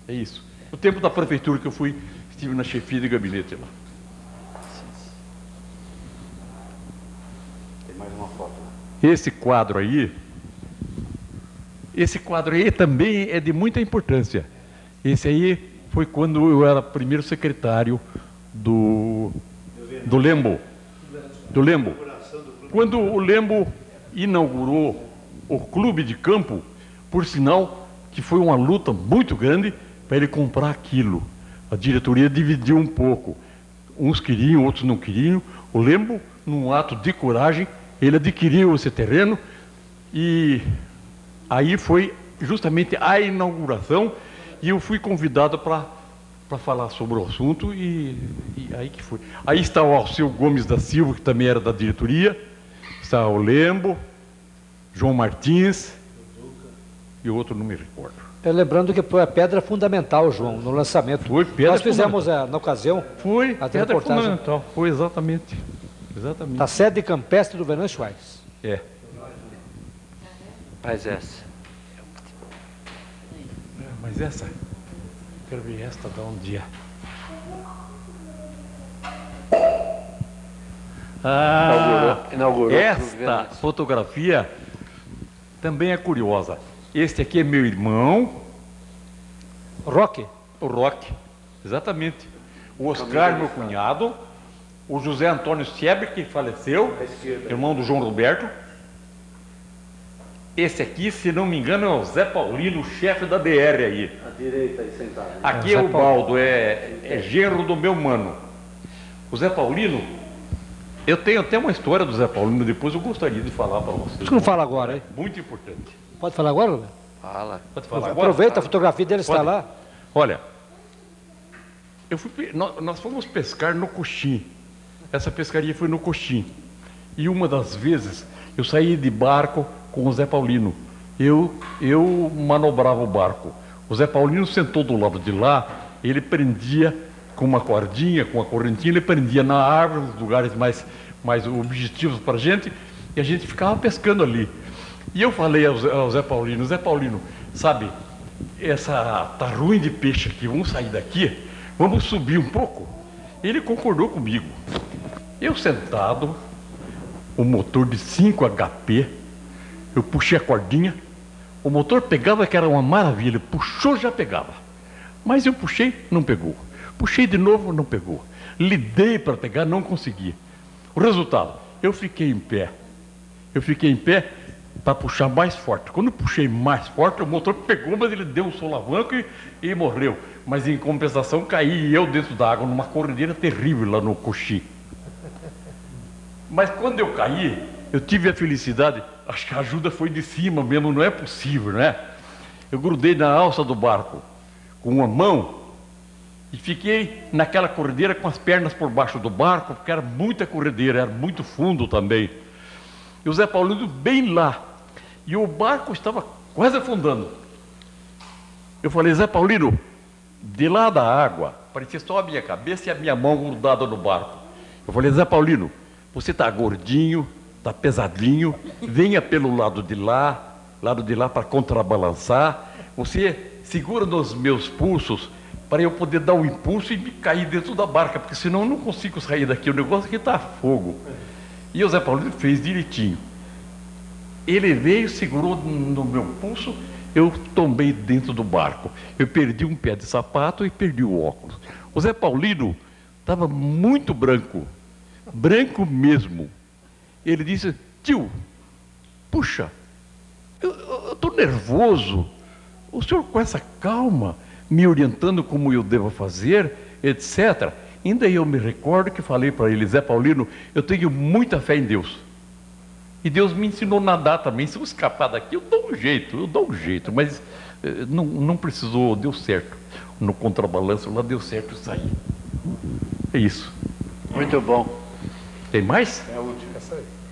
É isso. No tempo da prefeitura que eu fui, estive na chefia de gabinete lá. Tem mais uma foto. Esse quadro aí também é de muita importância. Esse aí foi quando eu era primeiro secretário do Lembo. Quando o Lembo inaugurou o clube de campo, por sinal que foi uma luta muito grande para ele comprar aquilo. A diretoria dividiu um pouco. Uns queriam, outros não queriam. O Lembo, num ato de coragem, ele adquiriu esse terreno e aí foi justamente a inauguração e eu fui convidado para falar sobre o assunto e aí que foi. Aí está o Alceu Gomes da Silva, que também era da diretoria, está o Lembo, João Martins e o outro não me recordo. Lembrando que foi a pedra fundamental, João, no lançamento. Foi pedra Nós fizemos na ocasião. Foi a pedra reportagem. fundamental. Foi exatamente. A sede campestre do Venâncio Schwartz. É. Faz essa. Mas essa, quero ver esta de um dia. Inaugurou esta fotografia também é curiosa. Este aqui é meu irmão. Roque? O Roque, exatamente. O Oscar, meu cunhado. O José Antônio Sebre, que faleceu, irmão do João Roberto. Esse aqui, se não me engano, é o Zé Paulino, chefe da BR aí. À direita aí sentado. Aqui é o Baldo, é genro do meu mano. O Zé Paulino Eu tenho até uma história do Zé Paulino, depois eu gostaria de falar para vocês. Por que não fala agora, hein? Muito importante. Pode falar agora, Roberto? Fala. Pode falar agora? Aproveita, a fotografia dele está lá. Olha, nós fomos pescar no Coxim. Essa pescaria foi no Coxim. E uma das vezes eu saí de barco com o Zé Paulino. Eu manobrava o barco. O Zé Paulino sentou do lado de lá, ele prendia com uma cordinha, com uma correntinha, ele prendia na árvore, nos lugares mais objetivos para a gente, e a gente ficava pescando ali. E eu falei ao Zé Paulino, sabe, tá ruim de peixe aqui, vamos sair daqui, vamos subir um pouco. Ele concordou comigo. Eu sentado, o motor de 5 HP, eu puxei a cordinha, o motor pegava, que era uma maravilha, puxou, já pegava. Mas eu puxei, não pegou. Puxei de novo, não pegou. Lidei para pegar, não consegui. O resultado, eu fiquei em pé. Eu fiquei em pé para puxar mais forte. Quando eu puxei mais forte, o motor pegou, mas ele deu um solavanco e morreu. Mas em compensação, caí eu dentro da água, numa corredeira terrível lá no Coxim. Mas quando eu caí, eu tive a felicidade, acho que a ajuda foi de cima mesmo, não é possível, né? Eu grudei na alça do barco com uma mão e fiquei naquela corredeira com as pernas por baixo do barco, porque era muita corredeira, era muito fundo também. E o Zé Paulino bem lá, e o barco estava quase afundando. Eu falei, Zé Paulino, de lá da água, parecia só a minha cabeça e a minha mão grudada no barco. Eu falei, Zé Paulino, você está gordinho, está pesadinho, venha pelo lado de lá para contrabalançar, você segura nos meus pulsos para eu poder dar um impulso e me cair dentro da barca, porque senão eu não consigo sair daqui, o negócio aqui está a fogo. E o Zé Paulino fez direitinho. Ele veio, segurou no meu pulso, eu tombei dentro do barco. Eu perdi um pé de sapato e perdi o óculos. O Zé Paulino estava muito branco, branco mesmo. Ele disse, tio, puxa, eu estou nervoso. O senhor com essa calma, me orientando como eu devo fazer, etc. Ainda eu me recordo que falei para ele, Zé Paulino, eu tenho muita fé em Deus. E Deus me ensinou a nadar também. Se eu escapar daqui, eu dou um jeito. Mas não precisou, deu certo. No contrabalanço lá deu certo sair. É isso. Muito bom. Tem mais? É a última.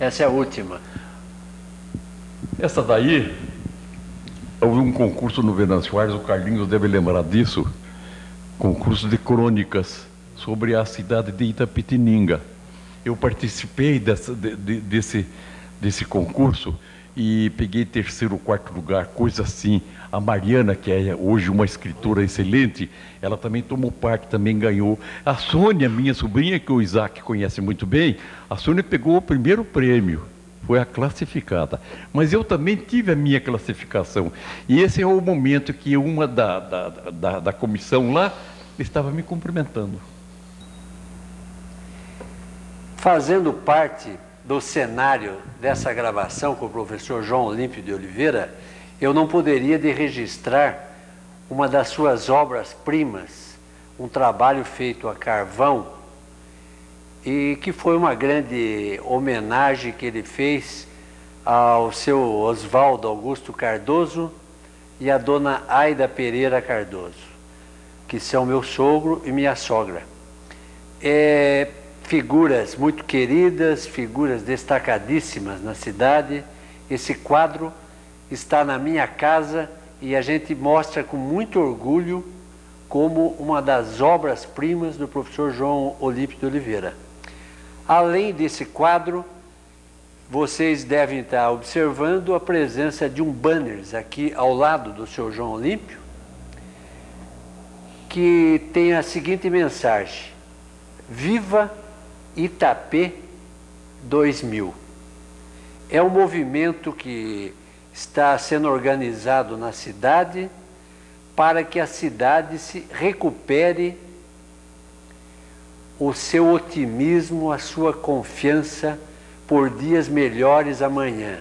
Essa é a última. Essa daí, houve um concurso no Venâncio Aires, o Carlinhos deve lembrar disso, concurso de crônicas sobre a cidade de Itapetininga. Eu participei desse concurso e peguei 3º ou 4º lugar, coisa assim. A Mariana, que é hoje uma escritora excelente, ela também tomou parte, também ganhou. A Sônia, minha sobrinha, que o Isaac conhece muito bem, a Sônia pegou o 1º prêmio, foi a classificada. Mas eu também tive a minha classificação. E esse é o momento que uma da comissão lá estava me cumprimentando. Fazendo parte do cenário dessa gravação com o professor João Olímpio de Oliveira, eu não poderia de registrar uma das suas obras-primas, um trabalho feito a carvão, e que foi uma grande homenagem que ele fez ao seu Oswaldo Augusto Cardoso e à dona Aida Pereira Cardoso, que são meu sogro e minha sogra. Figuras muito queridas, figuras destacadíssimas na cidade. Esse quadro está na minha casa e a gente mostra com muito orgulho como uma das obras-primas do professor João Olímpio de Oliveira. Além desse quadro, vocês devem estar observando a presença de um banner aqui ao lado do seu João Olímpio, que tem a seguinte mensagem: Viva Itapê 2000. É um movimento que está sendo organizado na cidade para que a cidade se recupere o seu otimismo, a sua confiança por dias melhores amanhã.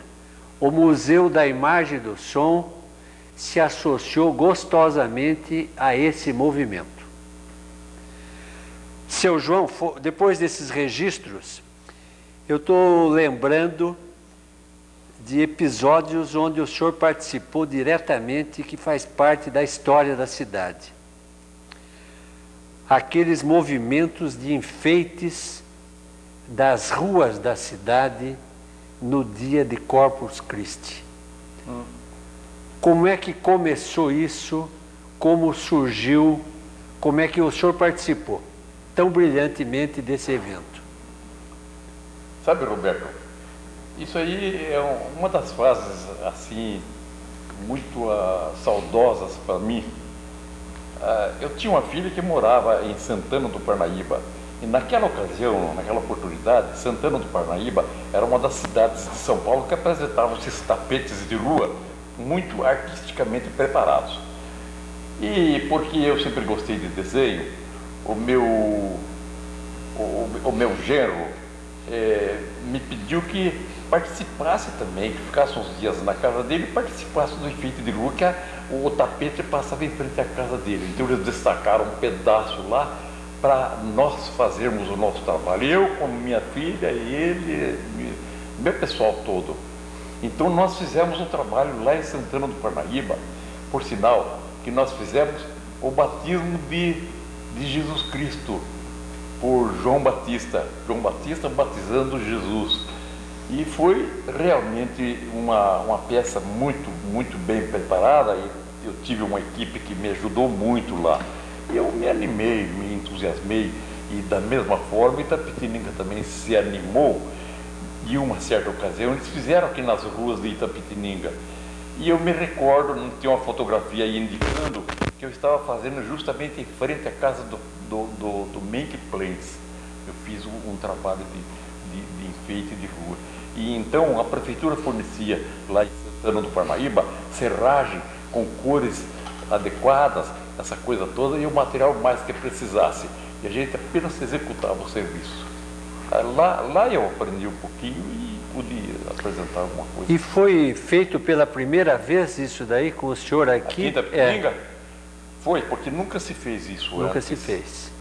O Museu da Imagem e do Som se associou gostosamente a esse movimento. Seu João, depois desses registros, eu estou lembrando de episódios onde o senhor participou diretamente, que faz parte da história da cidade. Aqueles movimentos de enfeites das ruas da cidade no dia de Corpus Christi. Como é que começou isso? Como surgiu? Como é que o senhor participou tão brilhantemente desse evento? Sabe, Roberto, isso aí é uma das fases, assim, muito saudosas para mim. Eu tinha uma filha que morava em Santana do Parnaíba. E naquela ocasião, naquela oportunidade, Santana do Parnaíba era uma das cidades de São Paulo que apresentavam esses tapetes de rua muito artisticamente preparados. E porque eu sempre gostei de desenho, o meu genro me pediu que participasse também, que ficasse uns dias na casa dele e participasse do enfeite de rua, que o tapete passava em frente à casa dele. Então eles destacaram um pedaço lá para nós fazermos o nosso trabalho. Eu, com minha filha, e ele, meu pessoal todo. Então nós fizemos um trabalho lá em Santana do Parnaíba, por sinal, que nós fizemos o batismo de Jesus Cristo, por João Batista batizando Jesus. E foi realmente uma peça muito bem preparada, e eu tive uma equipe que me ajudou muito lá. Eu me animei, me entusiasmei, e da mesma forma Itapetininga também se animou. De uma certa ocasião, eles fizeram aqui nas ruas de Itapetininga. E eu me recordo, não tem uma fotografia aí indicando, que eu estava fazendo justamente em frente à casa do Mink Plains. Eu fiz um trabalho de enfeite de rua. E então a prefeitura fornecia lá em Santana do Parnaíba serragem com cores adequadas, essa coisa toda, e o material mais que precisasse. E a gente apenas executava o serviço. Lá eu aprendi um pouquinho e pude apresentar alguma coisa. E foi feito pela primeira vez isso daí com o senhor aqui? Aqui em Itapetininga? Foi, porque nunca se fez isso. Nunca se fez.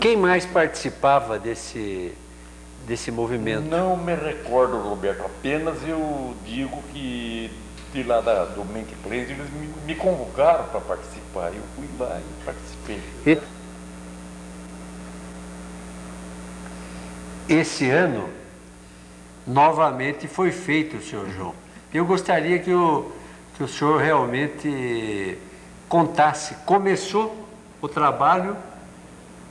Quem mais participava desse movimento? Não me recordo, Roberto, apenas eu digo que de lá do Mink Plains eles me convocaram para participar. Eu fui lá e participei. Esse ano, novamente foi feito, senhor João. Eu gostaria que o senhor realmente contasse. Começou o trabalho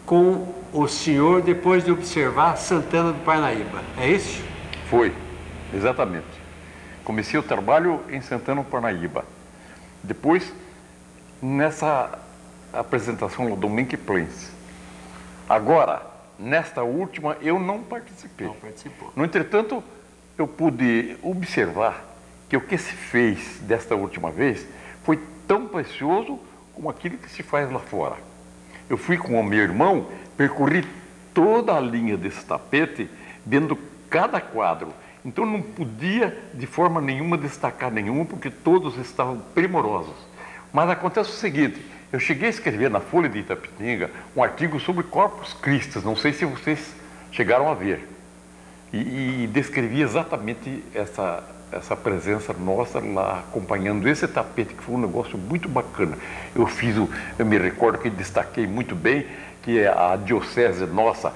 com o senhor depois de observar Santana do Parnaíba, é isso? Foi, exatamente. Comecei o trabalho em Santana do Parnaíba. Depois, nessa apresentação do Mink Plains. Agora, nesta última, eu não participei. Não participou. No entretanto, eu pude observar que o que se fez desta última vez foi tão precioso como aquilo que se faz lá fora. Eu fui com o meu irmão, percorri toda a linha desse tapete, vendo cada quadro. Então não podia de forma nenhuma destacar nenhum, porque todos estavam primorosos. Mas acontece o seguinte, eu cheguei a escrever na Folha de Itapetininga um artigo sobre Corpus Christi, não sei se vocês chegaram a ver, e descrevi exatamente essa presença nossa lá, acompanhando esse tapete, que foi um negócio muito bacana. Eu me recordo que destaquei muito bem que a diocese nossa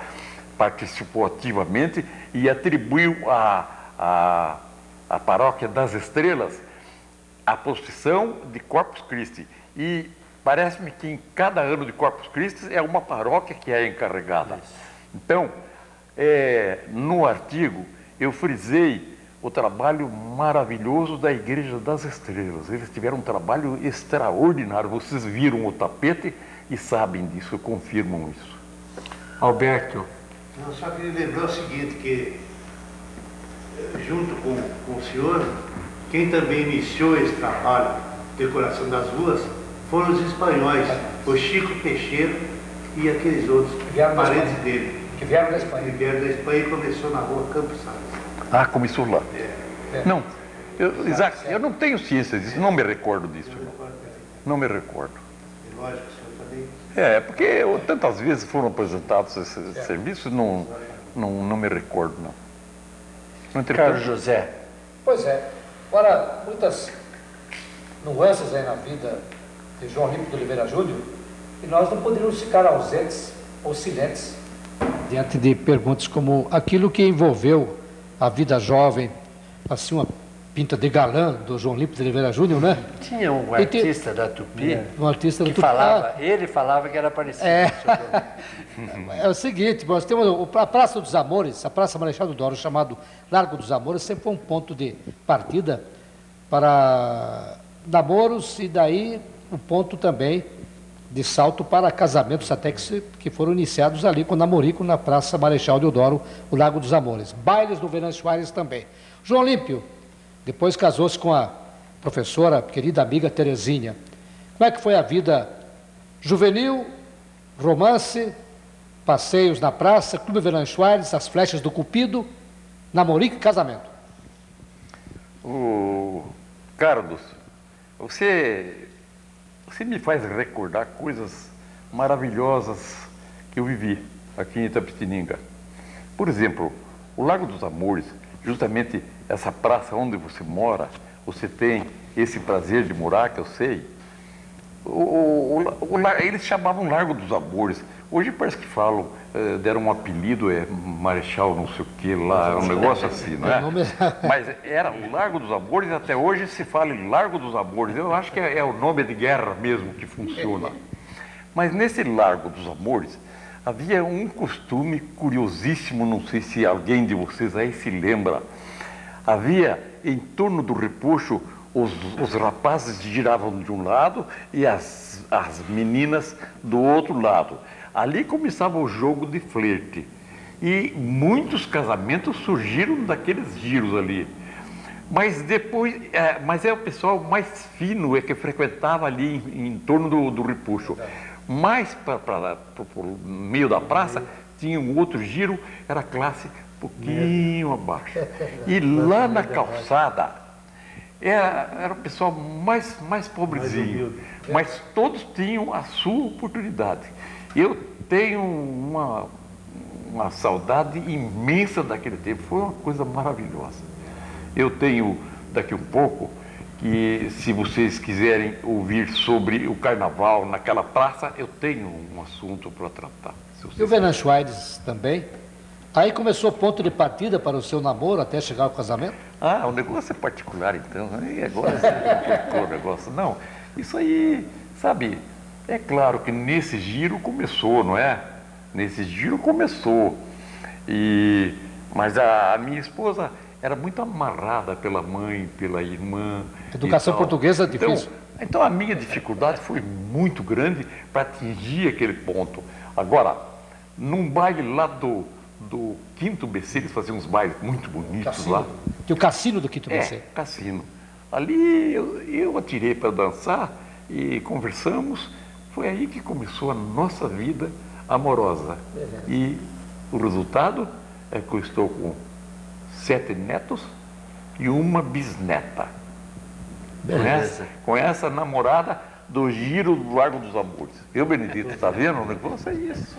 participou ativamente e atribuiu à Paróquia das Estrelas a procissão de Corpus Christi. E parece-me que em cada ano de Corpus Christi é uma paróquia que é encarregada. Então, no artigo, eu frisei o trabalho maravilhoso da Igreja das Estrelas. Eles tiveram um trabalho extraordinário. Vocês viram o tapete e sabem disso, confirmam isso. Alberto. Eu só queria lembrar o seguinte, que junto com o senhor, quem também iniciou esse trabalho de decoração das ruas foram os espanhóis, o Chico Teixeira e aqueles outros parentes dele. Que vieram da Espanha. Que vieram da Espanha e começou na rua Campos Salles. Ah, começou lá. Não, Isaac, eu não tenho ciência disso, não me recordo disso. Não me recordo. Lógico, o senhor também. Porque tantas vezes foram apresentados esses serviços, não me recordo, não. Carlos José. Pois é. Ora, muitas nuances aí na vida de João Olímpio de Oliveira Júnior, e nós não poderíamos ficar ausentes ou silentes diante de perguntas como aquilo que envolveu a vida jovem, assim, uma pinta de galã do João Olímpio de Oliveira Júnior, né? Tinha um artista da Tupi, um artista que da Tupi, falava, ele falava que era parecido. É o seguinte, nós temos a Praça dos Amores, a Praça Marechal Deodoro, chamado Largo dos Amores, sempre foi um ponto de partida para namoros e daí um ponto também de salto para casamentos até que foram iniciados ali com namorico na Praça Marechal Deodoro, o Largo dos Amores. Bailes do Venâncio Aires também. João Olímpio depois casou-se com a professora, querida amiga Terezinha. Como é que foi a vida juvenil, romance, passeios na praça, Clube Venâncio Aires, as flechas do Cupido, namorico e casamento? Carlos, você me faz recordar coisas maravilhosas que eu vivi aqui em Itapetininga. Por exemplo, o Lago dos Amores, justamente essa praça onde você mora, você tem esse prazer de morar, que eu sei. Eles chamavam Largo dos Amores. Hoje parece que falam, deram um apelido, Marechal não sei o que lá, um negócio assim, não é? Mas era o Largo dos Amores, até hoje se fala em Largo dos Amores. Eu acho que é o nome de guerra mesmo que funciona. Mas nesse Largo dos Amores havia um costume curiosíssimo, não sei se alguém de vocês aí se lembra. Havia em torno do repuxo, os rapazes giravam de um lado e as meninas do outro lado. Ali começava o jogo de flerte. E muitos casamentos surgiram daqueles giros ali. Mas depois, mas é o pessoal mais fino que frequentava ali em torno do repuxo. Mais para o meio da praça, tinha um outro giro, era classe um pouquinho abaixo. E lá na calçada, era o pessoal mais pobrezinho, mas todos tinham a sua oportunidade. Eu tenho uma saudade imensa daquele tempo, foi uma coisa maravilhosa. Eu tenho, daqui um pouco, que se vocês quiserem ouvir sobre o carnaval naquela praça, eu tenho um assunto para tratar. E o Venâncio Aires também? Aí começou o ponto de partida para o seu namoro até chegar ao casamento? O negócio é particular então, e agora você complicou o negócio. Não, isso aí, sabe, é claro que nesse giro começou, não é? Nesse giro começou, mas a minha esposa era muito amarrada pela mãe, pela irmã. Educação portuguesa é difícil. Então a minha dificuldade foi muito grande para atingir aquele ponto. Agora, num baile lá do Quinto BC, eles faziam uns bailes muito bonitos Cassino. lá. Tem o Cassino do Quinto BC. Cassino. Ali eu atirei para dançar e conversamos. Foi aí que começou a nossa vida amorosa. E o resultado é que eu estou com 7 netos e uma bisneta. Com essa namorada do giro do Largo dos Amores. Benedito, está vendo? O negócio é isso.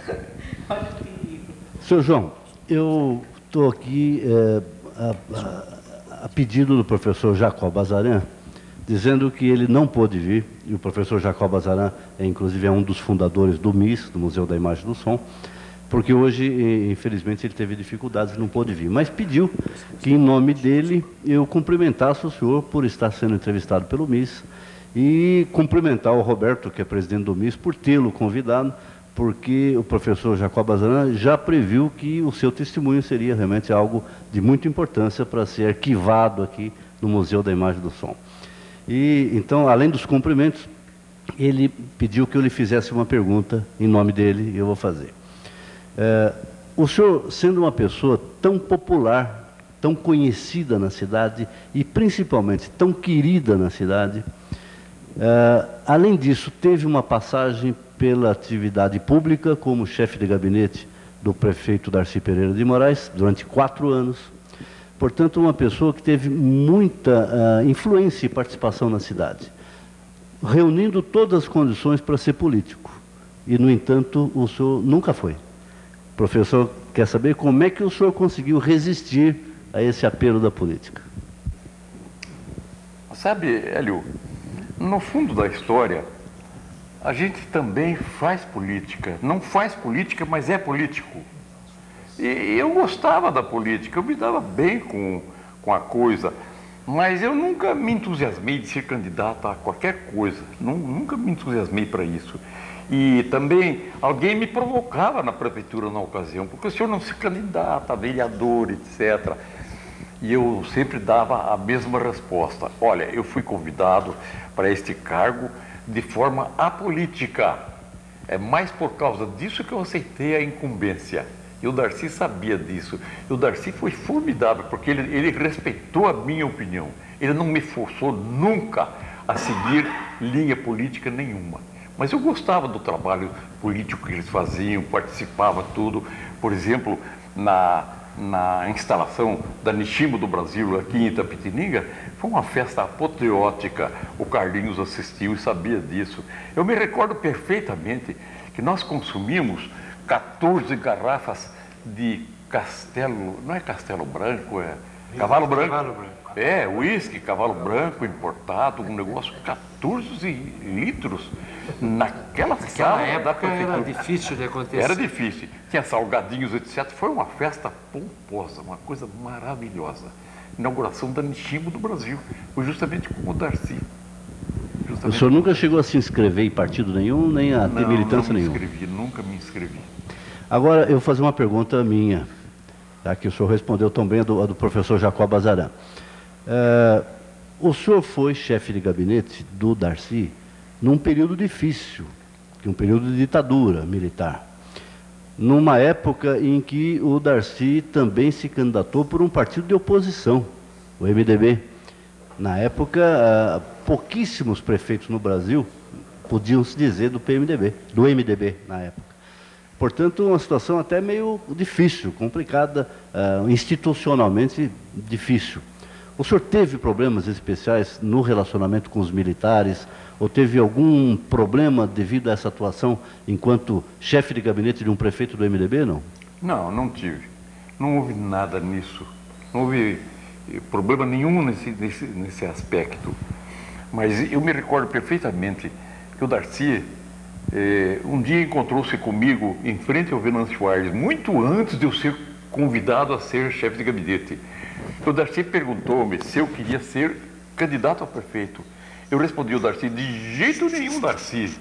Seu João, eu estou aqui a pedido do professor Jacó Bazaran, dizendo que ele não pôde vir, e o professor Jacó Bazaran, inclusive, é um dos fundadores do MIS, do Museu da Imagem e do Som, porque hoje, infelizmente, ele teve dificuldades e não pôde vir. Mas pediu que, em nome dele, eu cumprimentasse o senhor por estar sendo entrevistado pelo MIS e cumprimentar o Roberto, que é presidente do MIS, por tê-lo convidado, porque o professor Jacó Bazaran já previu que o seu testemunho seria realmente algo de muita importância para ser arquivado aqui no Museu da Imagem e do Som. E, então, além dos cumprimentos, ele pediu que eu lhe fizesse uma pergunta em nome dele, e eu vou fazer. O senhor, sendo uma pessoa tão popular, tão conhecida na cidade e principalmente tão querida na cidade, além disso, teve uma passagem pela atividade pública como chefe de gabinete do prefeito Darcy Pereira de Moraes durante 4 anos. Portanto, uma pessoa que teve muita influência e participação na cidade, reunindo todas as condições para ser político. E, no entanto, o senhor nunca foi. O professor quer saber como é que o senhor conseguiu resistir a esse apelo da política? Sabe, Hélio, no fundo da história, a gente também faz política. Não faz política, mas é político. E eu gostava da política, eu me dava bem com a coisa, mas eu nunca me entusiasmei de ser candidato a qualquer coisa. Nunca me entusiasmei para isso. E também alguém me provocava na prefeitura na ocasião, porque o senhor não se candidata a vereador, etc. E eu sempre dava a mesma resposta. Olha, eu fui convidado para este cargo de forma apolítica. É mais por causa disso que eu aceitei a incumbência. E o Darcy sabia disso. E o Darcy foi formidável, porque ele respeitou a minha opinião. Ele não me forçou nunca a seguir linha política nenhuma. Mas eu gostava do trabalho político que eles faziam, participava tudo. Por exemplo, na instalação da Nishimo do Brasil aqui em Itapetininga, foi uma festa apoteótica. O Carlinhos assistiu e sabia disso. Eu me recordo perfeitamente que nós consumimos 14 garrafas de Castelo, não é Castelo Branco, é Cavalo Branco. Cavalo Branco. É, uísque, Cavalo Branco importado, um negócio, 14 litros naquela sala da prefeitura. Era difícil de acontecer. Era difícil. Tinha salgadinhos, etc. Foi uma festa pomposa, uma coisa maravilhosa. Inauguração da Nishimo do Brasil. Foi justamente com o Darcy. O senhor nunca chegou a se inscrever em partido nenhum, nem a ter militância nenhuma? Nunca me inscrevi. Agora, eu vou fazer uma pergunta minha, tá, que o senhor respondeu também a do professor Jacó Bazarã. O senhor foi chefe de gabinete do Darcy num período difícil, um período de ditadura militar, numa época em que o Darcy também se candidatou por um partido de oposição, o MDB. Na época, pouquíssimos prefeitos no Brasil podiam se dizer do PMDB, do MDB na época. Portanto, uma situação até meio difícil, complicada, institucionalmente difícil. O senhor teve problemas especiais no relacionamento com os militares? Ou teve algum problema devido a essa atuação enquanto chefe de gabinete de um prefeito do MDB, não? Não, não tive. Não houve nada nisso. Não houve problema nenhum nesse aspecto. Mas eu me recordo perfeitamente que o Darcy, um dia encontrou-se comigo em frente ao Venâncio Aires, muito antes de eu ser convidado a ser chefe de gabinete. O Darcy perguntou-me se eu queria ser candidato a prefeito. Eu respondi ao Darcy: de jeito nenhum, Darcy.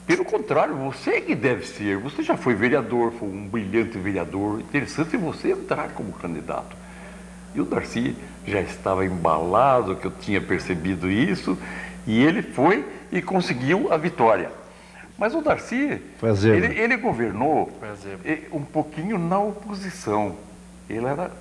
Pelo contrário, você que deve ser. Você já foi vereador, foi um brilhante vereador. Interessante você entrar como candidato. E o Darcy já estava embalado, que eu tinha percebido isso, e ele foi e conseguiu a vitória. Mas o Darcy, ele governou um pouquinho na oposição. Ele era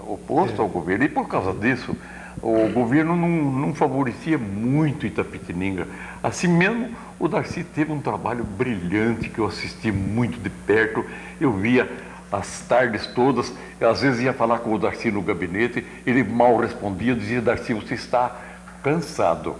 oposto ao governo, e por causa disso, o governo não favorecia muito Itapetininga. Assim mesmo, o Darcy teve um trabalho brilhante, que eu assisti muito de perto. Eu via as tardes todas, eu, às vezes ia falar com o Darcy no gabinete, ele mal respondia, dizia: Darcy, você está cansado.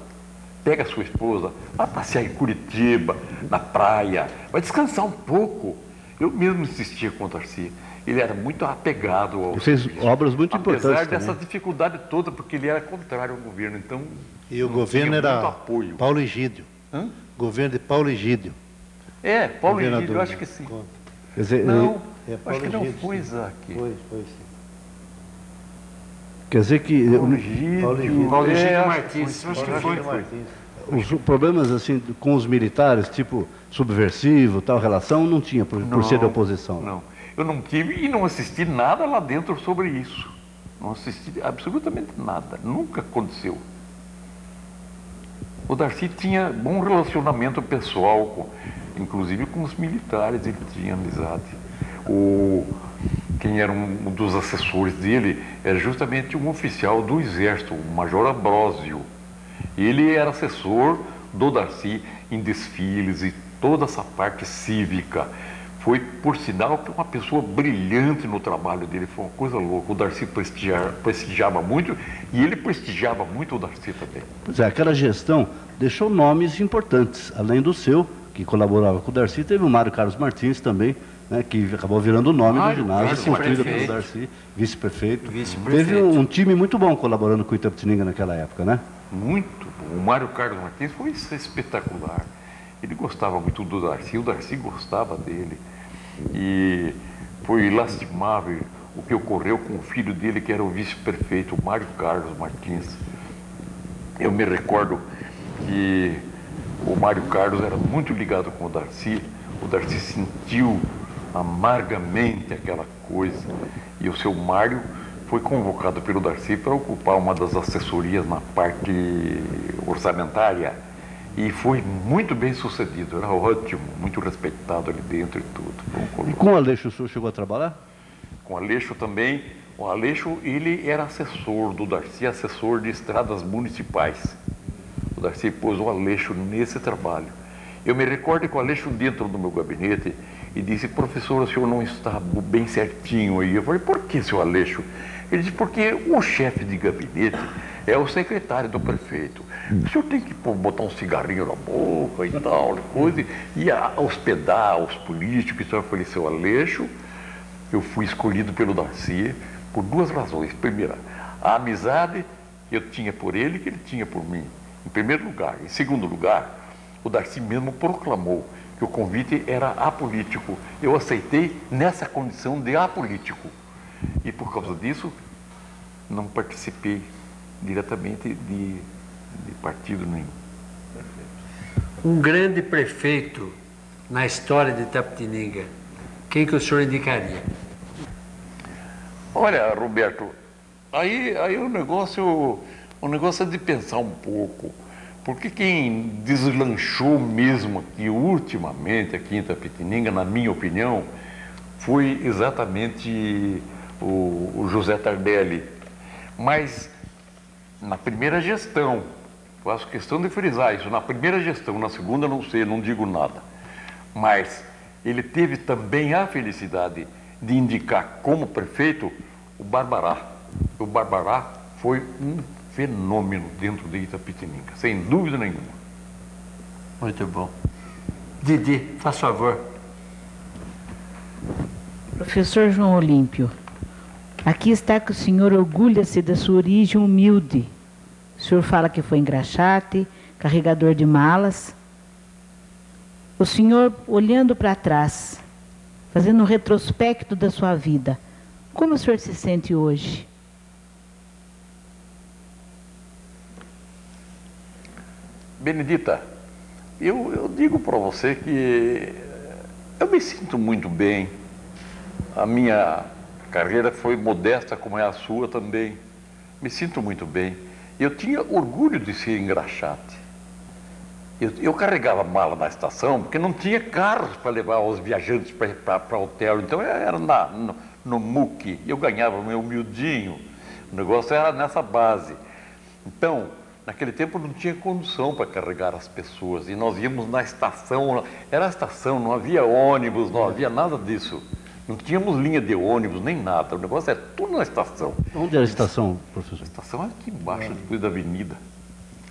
Pega a sua esposa, vai passear em Curitiba, na praia, vai descansar um pouco. Eu mesmo insistia com o Darcy. Ele era muito apegado ao... Ele fez obras muito importantes apesar dessa dificuldade toda, porque ele era contrário ao governo, então... E o governo era Paulo Egídio. Governo de Paulo Egídio. Paulo Egídio, eu acho que sim. Quer dizer, não, acho que não foi, Isaac. Foi sim. Quer dizer que... Paulo Egídio Martins, acho que foi. Os problemas assim com os militares, tipo subversivo, tal relação, não tinha por ser de oposição. Não. Eu não tive e não assisti nada lá dentro sobre isso. Não assisti absolutamente nada. Nunca aconteceu. O Darcy tinha bom relacionamento pessoal, inclusive com os militares, ele tinha amizade. Quem era um dos assessores dele era justamente um oficial do Exército, o Major Ambrósio. Ele era assessor do Darcy em desfiles e toda essa parte cívica. Foi, por sinal, uma pessoa brilhante no trabalho dele, foi uma coisa louca. O Darcy prestigiava muito e ele prestigiava muito o Darcy também. Pois é, aquela gestão deixou nomes importantes, além do seu, que colaborava com o Darcy, teve o Mário Carlos Martins também, né, que acabou virando o nome do ginásio, construído pelo Darcy, vice-prefeito. Teve um time muito bom colaborando com o Itapetininga naquela época, né? Muito bom. O Mário Carlos Martins foi espetacular. Ele gostava muito do Darcy, o Darcy gostava dele. E foi lastimável o que ocorreu com o filho dele, que era o vice-prefeito, o Mário Carlos Martins. Eu me recordo que o Mário Carlos era muito ligado com o Darcy sentiu amargamente aquela coisa, e o seu Mário foi convocado pelo Darcy para ocupar uma das assessorias na parte orçamentária, e foi muito bem sucedido, era ótimo, muito respeitado ali dentro e tudo. E com o Aleixo o senhor chegou a trabalhar? Com o Aleixo também. O Aleixo, ele era assessor do Darcy, assessor de estradas municipais. O Darcy pôs o Aleixo nesse trabalho. Eu me recordo que o Aleixo dentro do meu gabinete e disse: professor, o senhor não está bem certinho aí. Eu falei: por que, seu Aleixo? Ele disse: porque o chefe de gabinete é o secretário do prefeito. O senhor tem que botar um cigarrinho na boca e tal, coisa, e hospedar os políticos. Então eu falei: seu Aleixo, eu fui escolhido pelo Darcy por duas razões. Primeira, a amizade que eu tinha por ele, que ele tinha por mim, em primeiro lugar. Em segundo lugar, o Darcy mesmo proclamou que o convite era apolítico. Eu aceitei nessa condição de apolítico. E por causa disso, não participei diretamente de partido nenhum. Um grande prefeito na história de Itapetininga, quem que o senhor indicaria? Olha, Roberto, aí o negócio é de pensar um pouco, porque quem deslanchou mesmo aqui ultimamente, aqui em Itapetininga, na minha opinião, foi exatamente o José Tardelli. Mas na primeira gestão, faço questão de frisar isso, na primeira gestão, na segunda não sei, não digo nada, mas ele teve também a felicidade de indicar como prefeito o Barbará. O Barbará foi um fenômeno dentro de Itapetininga, sem dúvida nenhuma. Muito bom. Didi, faz favor. Professor João Olímpio, aqui está que o senhor orgulha-se da sua origem humilde. O senhor fala que foi engraxate, carregador de malas. O senhor, olhando para trás, fazendo um retrospecto da sua vida, como o senhor se sente hoje? Benedita, eu digo para você que eu me sinto muito bem. A minha carreira foi modesta, como é a sua também. Me sinto muito bem. Eu tinha orgulho de ser engraxate. Eu carregava mala na estação, porque não tinha carros para levar os viajantes para o hotel. Então era no MUC, eu ganhava meu humildinho. O negócio era nessa base. Então, naquele tempo não tinha condução para carregar as pessoas. E nós íamos na estação, era a estação, não havia ônibus, não havia nada disso. Não tínhamos linha de ônibus, nem nada. O negócio é tudo na estação. Onde era a estação, professor? A estação é aqui embaixo, depois da avenida.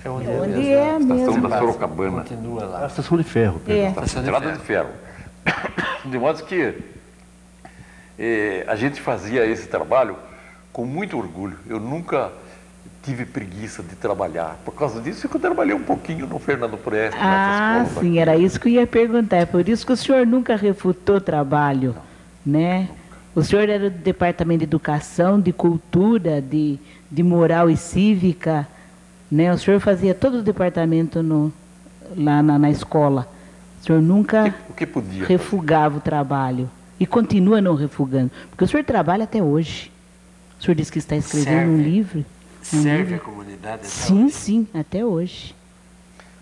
É onde é a estação mesma. da Sorocabana. Continua lá. A estação de ferro, Pedro. A estrada de ferro. De modo que a gente fazia esse trabalho com muito orgulho. Eu nunca tive preguiça de trabalhar. Por causa disso, eu trabalhei um pouquinho no Fernando Preste. Ah, sim, aqui. Era isso que eu ia perguntar. É por isso que o senhor nunca refutou trabalho, né? O senhor era do Departamento de Educação, de Cultura, de Moral e Cívica, né? O senhor fazia todo o departamento lá na escola. O senhor nunca o que podia refugava o trabalho. E continua não refugando. Porque o senhor trabalha até hoje. O senhor disse que está escrevendo um livro. Serve a comunidade até sim, hoje? Sim, até hoje.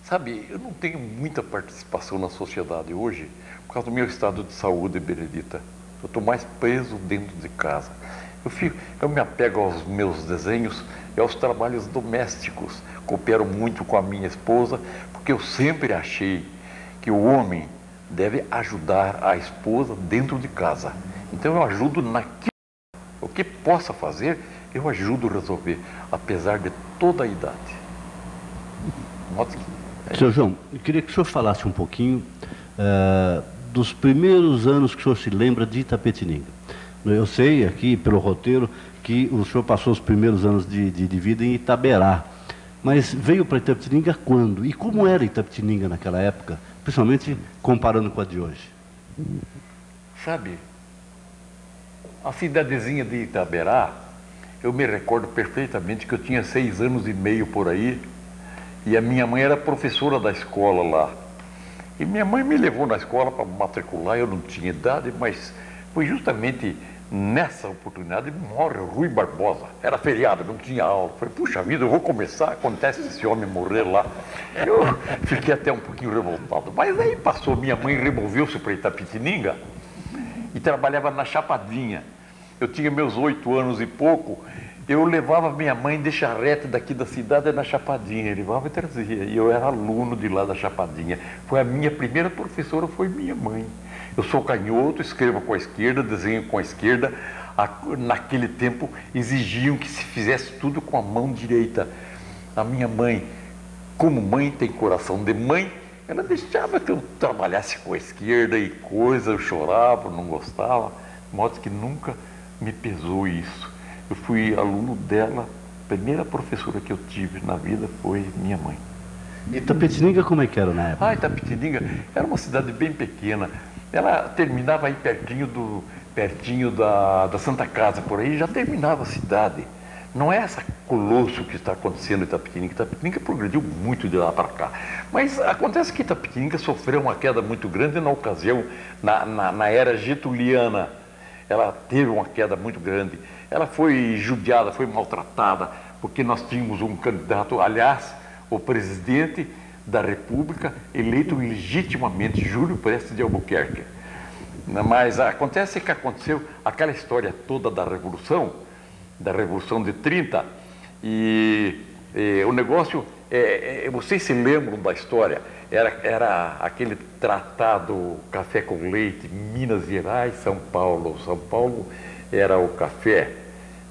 Sabe, eu não tenho muita participação na sociedade hoje por causa do meu estado de saúde, Benedita. Eu estou mais preso dentro de casa. Eu me apego aos meus desenhos e aos trabalhos domésticos. Coopero muito com a minha esposa, porque eu sempre achei que o homem deve ajudar a esposa dentro de casa. Então eu ajudo naquilo. O que possa fazer, eu ajudo a resolver, apesar de toda a idade. Seu João, eu queria que o senhor falasse um pouquinho dos primeiros anos que o senhor se lembra de Itapetininga. Eu sei aqui, pelo roteiro, que o senhor passou os primeiros anos de vida em Itaberá. Mas veio para Itapetininga quando? E como era Itapetininga naquela época, principalmente comparando com a de hoje? Sabe, a cidadezinha de Itaberá, eu me recordo perfeitamente que eu tinha 6 anos e meio por aí, e a minha mãe era professora da escola lá. E minha mãe me levou na escola para matricular, eu não tinha idade, mas foi justamente nessa oportunidade morre o Rui Barbosa. Era feriado, não tinha aula. Falei, puxa vida, eu vou começar, acontece esse homem morrer lá. Eu fiquei até um pouquinho revoltado. Mas aí passou, minha mãe removeu-se para Itapetininga e trabalhava na Chapadinha. Eu tinha meus 8 anos e pouco, eu levava minha mãe de charrete daqui da cidade na Chapadinha, levava e trazia. E eu era aluno de lá da Chapadinha. Foi a minha primeira professora, foi minha mãe. Eu sou canhoto, escrevo com a esquerda, desenho com a esquerda. Naquele tempo exigiam que se fizesse tudo com a mão direita. A minha mãe, como mãe tem coração de mãe, ela deixava que eu trabalhasse com a esquerda e coisa, eu chorava, não gostava, de modo que nunca me pesou isso. Eu fui aluno dela, a primeira professora que eu tive na vida foi minha mãe. Itapetininga como é que era na época? Itapetininga era uma cidade bem pequena. Ela terminava aí pertinho da Santa Casa, por aí já terminava a cidade. Não é essa colosso que está acontecendo em Itapetininga. Itapetininga progrediu muito de lá para cá. Mas acontece que Itapetininga sofreu uma queda muito grande na ocasião, na era getuliana. Ela teve uma queda muito grande. Ela foi judiada, foi maltratada, porque nós tínhamos um candidato, aliás, o presidente da República, eleito legitimamente, Júlio Prestes de Albuquerque. Mas acontece que aconteceu aquela história toda da Revolução de 30, e o negócio, vocês se lembram da história, era aquele tratado café com leite, Minas Gerais, São Paulo. São Paulo era o café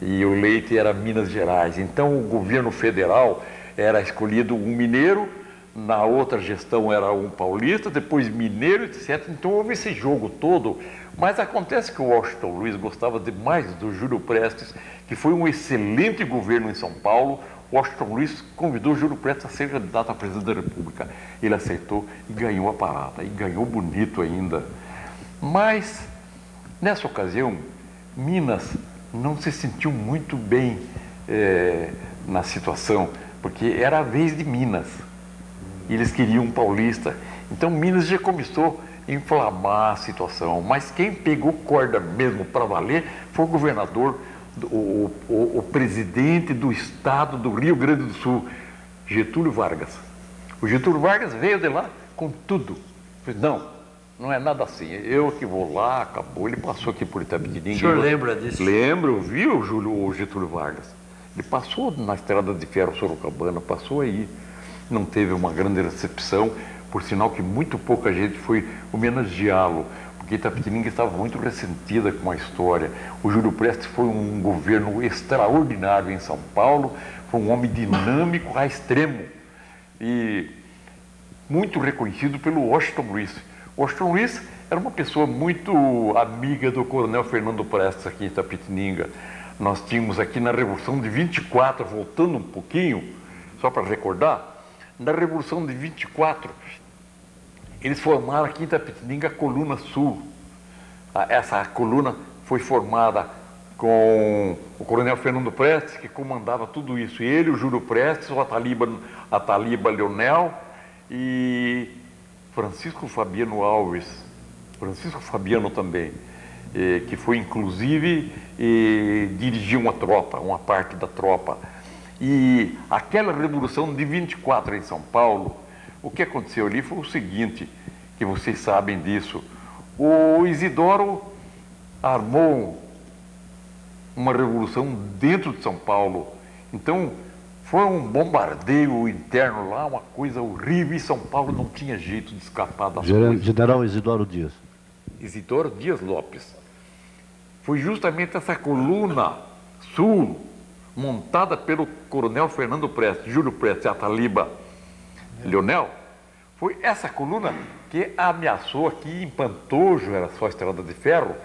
e o leite era Minas Gerais. Então o governo federal era escolhido um mineiro, na outra gestão era um paulista, depois mineiro, etc. Então houve esse jogo todo, mas acontece que o Washington Luiz gostava demais do Júlio Prestes, que foi um excelente governo em São Paulo. Washington Luiz convidou o Júlio Prestes a ser candidato a presidente da República. Ele aceitou e ganhou a parada, e ganhou bonito ainda. Mas, nessa ocasião, Minas não se sentiu muito bem na situação, porque era a vez de Minas. Eles queriam um paulista. Então Minas já começou a inflamar a situação. Mas quem pegou corda mesmo para valer foi o governador, o presidente do estado do Rio Grande do Sul, Getúlio Vargas. O Getúlio Vargas veio de lá com tudo. Não é nada assim. Eu que vou lá, acabou. Ele passou aqui por Itapetininga. O senhor lembra disso? Lembro, viu o Getúlio Vargas? Ele passou na estrada de ferro Sorocabana, passou aí. Não teve uma grande recepção, por sinal que muito pouca gente foi homenageá-lo, porque Itapetininga estava muito ressentida com a história. O Júlio Prestes foi um governo extraordinário em São Paulo, foi um homem dinâmico a extremo e muito reconhecido pelo Washington Luiz. Washington Luiz era uma pessoa muito amiga do coronel Fernando Prestes aqui em Itapetininga. Nós tínhamos aqui na Revolução de 24, voltando um pouquinho, só para recordar, na Revolução de 24, eles formaram aqui em Itapetininga a Coluna Sul. Essa coluna foi formada com o coronel Fernando Prestes, que comandava tudo isso. Ele, o Júlio Prestes, o Ataliba Leonel e Francisco Fabiano Alves. Francisco Fabiano também, que foi inclusive dirigiu uma parte da tropa. E aquela Revolução de 24 em São Paulo, o que aconteceu ali foi o seguinte, que vocês sabem disso. O Isidoro armou uma revolução dentro de São Paulo. Então, foi um bombardeio interno lá, uma coisa horrível, e São Paulo não tinha jeito de escapar das coisas. General Isidoro Dias. Isidoro Dias Lopes. Foi justamente essa coluna sul, montada pelo coronel Fernando Prestes, Júlio Prestes e Ataliba Leonel, foi essa coluna que ameaçou aqui em Pantojo, era só estrada de ferro,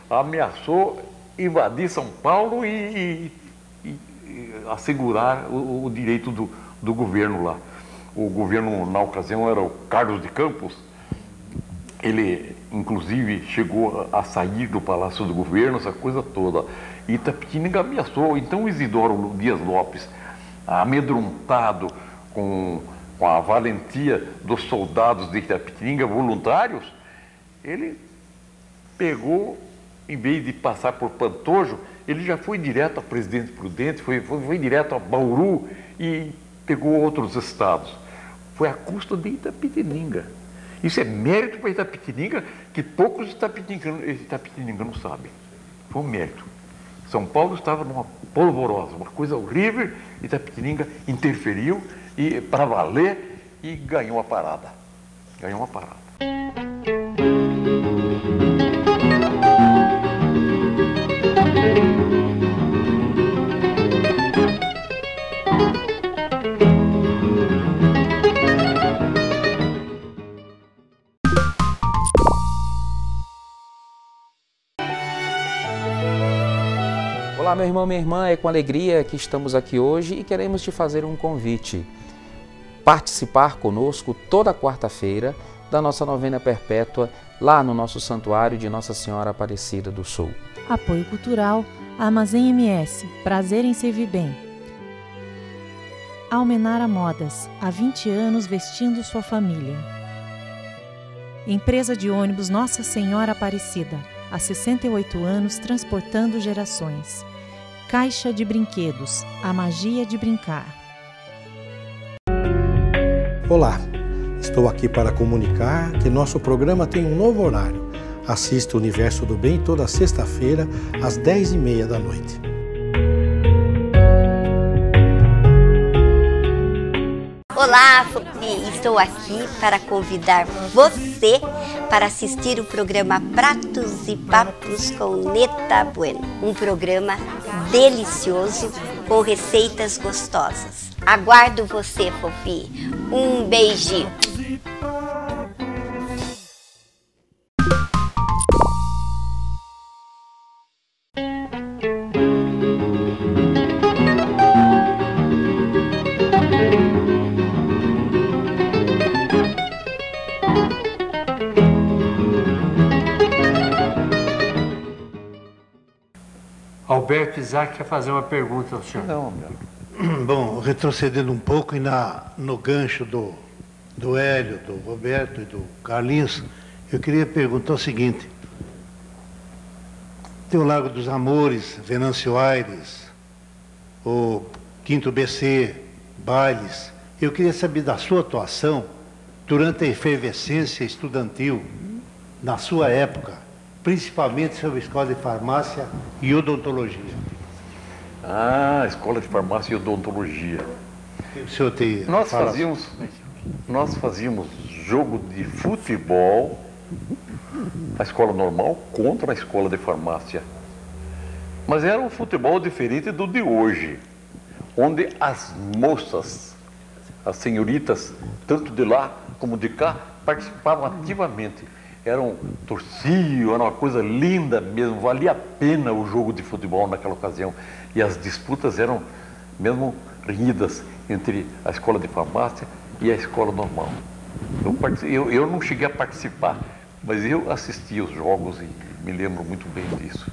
ameaçou invadir São Paulo e assegurar o direito do governo lá. O governo, na ocasião, era o Carlos de Campos. Ele, inclusive, chegou a sair do Palácio do Governo, essa coisa toda. E Itapetininga ameaçou. Então, Isidoro Dias Lopes, amedrontado com a valentia dos soldados de Itapetininga, voluntários, ele pegou, em vez de passar por Pantojo, ele já foi direto a Presidente Prudente, foi direto a Bauru e pegou outros estados. Foi à custa de Itapetininga. Isso é mérito para Itapetininga, que poucos itapetininganos sabem. Foi um mérito. São Paulo estava numa polvorosa, uma coisa horrível, Itapetininga interferiu e para valer e ganhou a parada. Ganhou uma parada. Olá, meu irmão, minha irmã, é com alegria que estamos aqui hoje e queremos te fazer um convite. Participar conosco toda quarta-feira da nossa novena perpétua lá no nosso santuário de Nossa Senhora Aparecida do Sul. Apoio Cultural, Armazém MS, prazer em servir bem. Almenara Modas, há 20 anos vestindo sua família. Empresa de ônibus Nossa Senhora Aparecida, há 68 anos transportando gerações. Caixa de Brinquedos, a magia de brincar. Olá, estou aqui para comunicar que nosso programa tem um novo horário. Assista o Universo do Bem toda sexta-feira, às 10h30 da noite. Olá, estou aqui para convidar você para assistir o programa Pratos e Papos com Neta Bueno. Um programa delicioso com receitas gostosas. Aguardo você, Fofi. Um beijinho. Alberto Isaac quer fazer uma pergunta ao senhor. Não, meu. Bom, retrocedendo um pouco e no gancho do Hélio, do Roberto e do Carlinhos, eu queria perguntar o seguinte. Tem o Lago dos Amores, Venâncio Aires, o Quinto BC, bailes. Eu queria saber da sua atuação durante a efervescência estudantil, na sua época, principalmente sobre a escola de farmácia e odontologia. Ah, escola de farmácia e odontologia. O senhor tem... Nós fazíamos jogo de futebol, a escola normal contra a escola de farmácia. Mas era um futebol diferente do de hoje, onde as moças, as senhoritas, tanto de lá como de cá, participavam ativamente. Torciam, era uma coisa linda mesmo, valia a pena o jogo de futebol naquela ocasião. E as disputas eram mesmo renhidas entre a escola de farmácia e a escola normal. Eu não cheguei a participar, mas eu assisti os jogos e me lembro muito bem disso.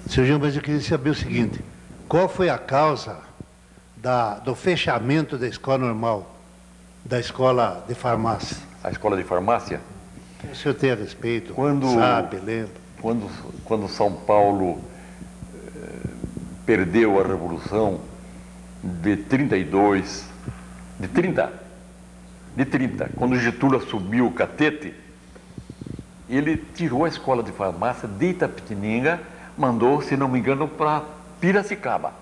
Seu Jean, mas eu queria saber o seguinte, qual foi a causa do fechamento da escola normal, da escola de farmácia? A escola de farmácia? O senhor tem a respeito, sabe, lembra? Quando São Paulo perdeu a Revolução de 30, quando Getúlio assumiu o catete, ele tirou a escola de farmácia de Itapetininga, mandou, se não me engano, para Piracicaba.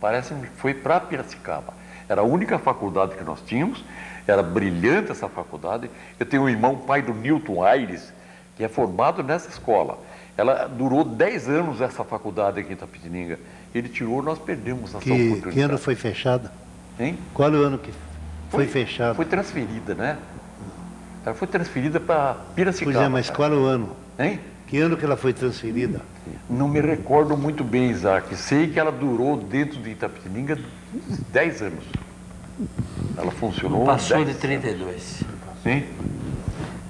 Parece-me que foi para Piracicaba. Era a única faculdade que nós tínhamos, era brilhante essa faculdade. Eu tenho um irmão, pai do Newton Aires, que é formado nessa escola. Ela durou 10 anos, essa faculdade aqui em Itapetininga. Ele tirou, nós perdemos essa oportunidade. Que ano foi fechada? Hein? Qual é o ano que foi fechado? Foi transferida, né? Ela foi transferida para Piracicaba. Pois é, mas qual o ano? Hein? Que ano que ela foi transferida? Não me recordo muito bem, Isaac. Sei que ela durou dentro de Itapetininga 10 anos. Ela funcionou. Não passou de 32. Sim?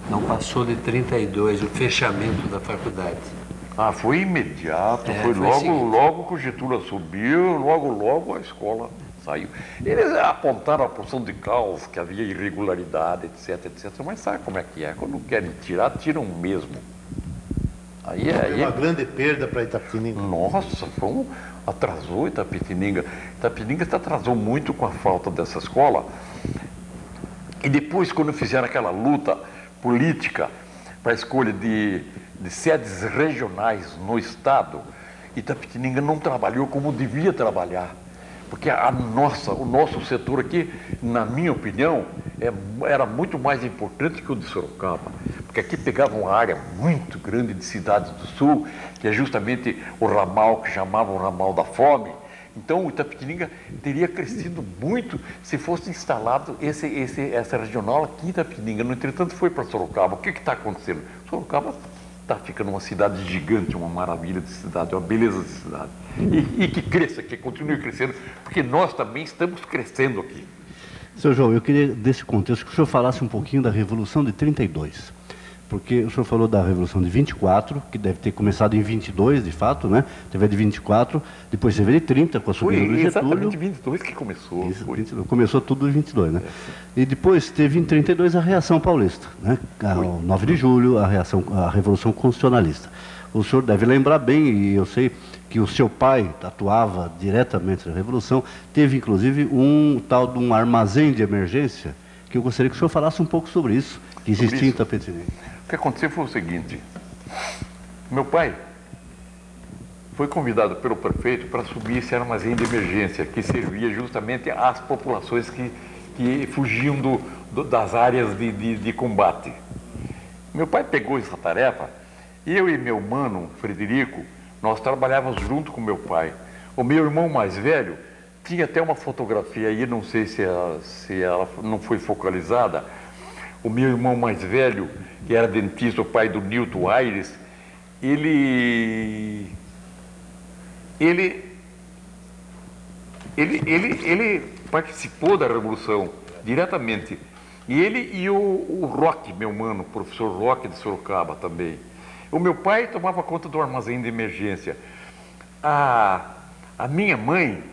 Não passou de 32, o fechamento da faculdade. Ah, foi imediato. Foi logo que o Getúlio subiu, logo a escola saiu. Eles apontaram a porção de caos, que havia irregularidade, etc. Mas sabe como é que é? Quando querem tirar, tiram mesmo. Foi uma grande perda para Itapetininga. Nossa, atrasou Itapetininga. Itapetininga se atrasou muito com a falta dessa escola. E depois, quando fizeram aquela luta política para a escolha de sedes regionais no Estado, Itapetininga não trabalhou como devia trabalhar. Porque o nosso setor aqui, na minha opinião, era muito mais importante que o de Sorocaba. Porque aqui pegava uma área muito grande de cidades do sul, que é justamente o ramal que chamavam o ramal da fome. Então o Itapetininga teria crescido muito se fosse instalado essa regional aqui em Itapetininga. No entretanto, foi para Sorocaba. O que está acontecendo? Sorocaba está ficando uma cidade gigante, uma maravilha de cidade, uma beleza de cidade. E que cresça, que continue crescendo, porque nós também estamos crescendo aqui. Seu João, eu queria, desse contexto, que o senhor falasse um pouquinho da Revolução de 32. Porque o senhor falou da Revolução de 24, que deve ter começado em 22, de fato, né? Teve a de 24, depois teve a de 30, com a subida do Getúlio. Foi exatamente 22 que começou. Isso, 22, começou tudo em 22, né? E depois teve em 32 a Reação Paulista, né? O 9 de julho, a Revolução Constitucionalista. O senhor deve lembrar bem, e eu sei que o seu pai atuava diretamente na Revolução, teve inclusive um tal de um armazém de emergência, que eu gostaria que o senhor falasse um pouco sobre isso, que existia em Itapetininga. O que aconteceu foi o seguinte: meu pai foi convidado pelo prefeito para subir esse armazém de emergência, que servia justamente às populações que fugiam das áreas de combate. Meu pai pegou essa tarefa, eu e meu mano, Frederico, nós trabalhávamos junto com meu pai. O meu irmão mais velho tinha até uma fotografia aí, não sei se ela não foi focalizada. O meu irmão mais velho, que era dentista, o pai do Nilton Aires, ele participou da Revolução diretamente. E ele e o Roque, meu mano, o professor Roque de Sorocaba também. O meu pai tomava conta do armazém de emergência. A minha mãe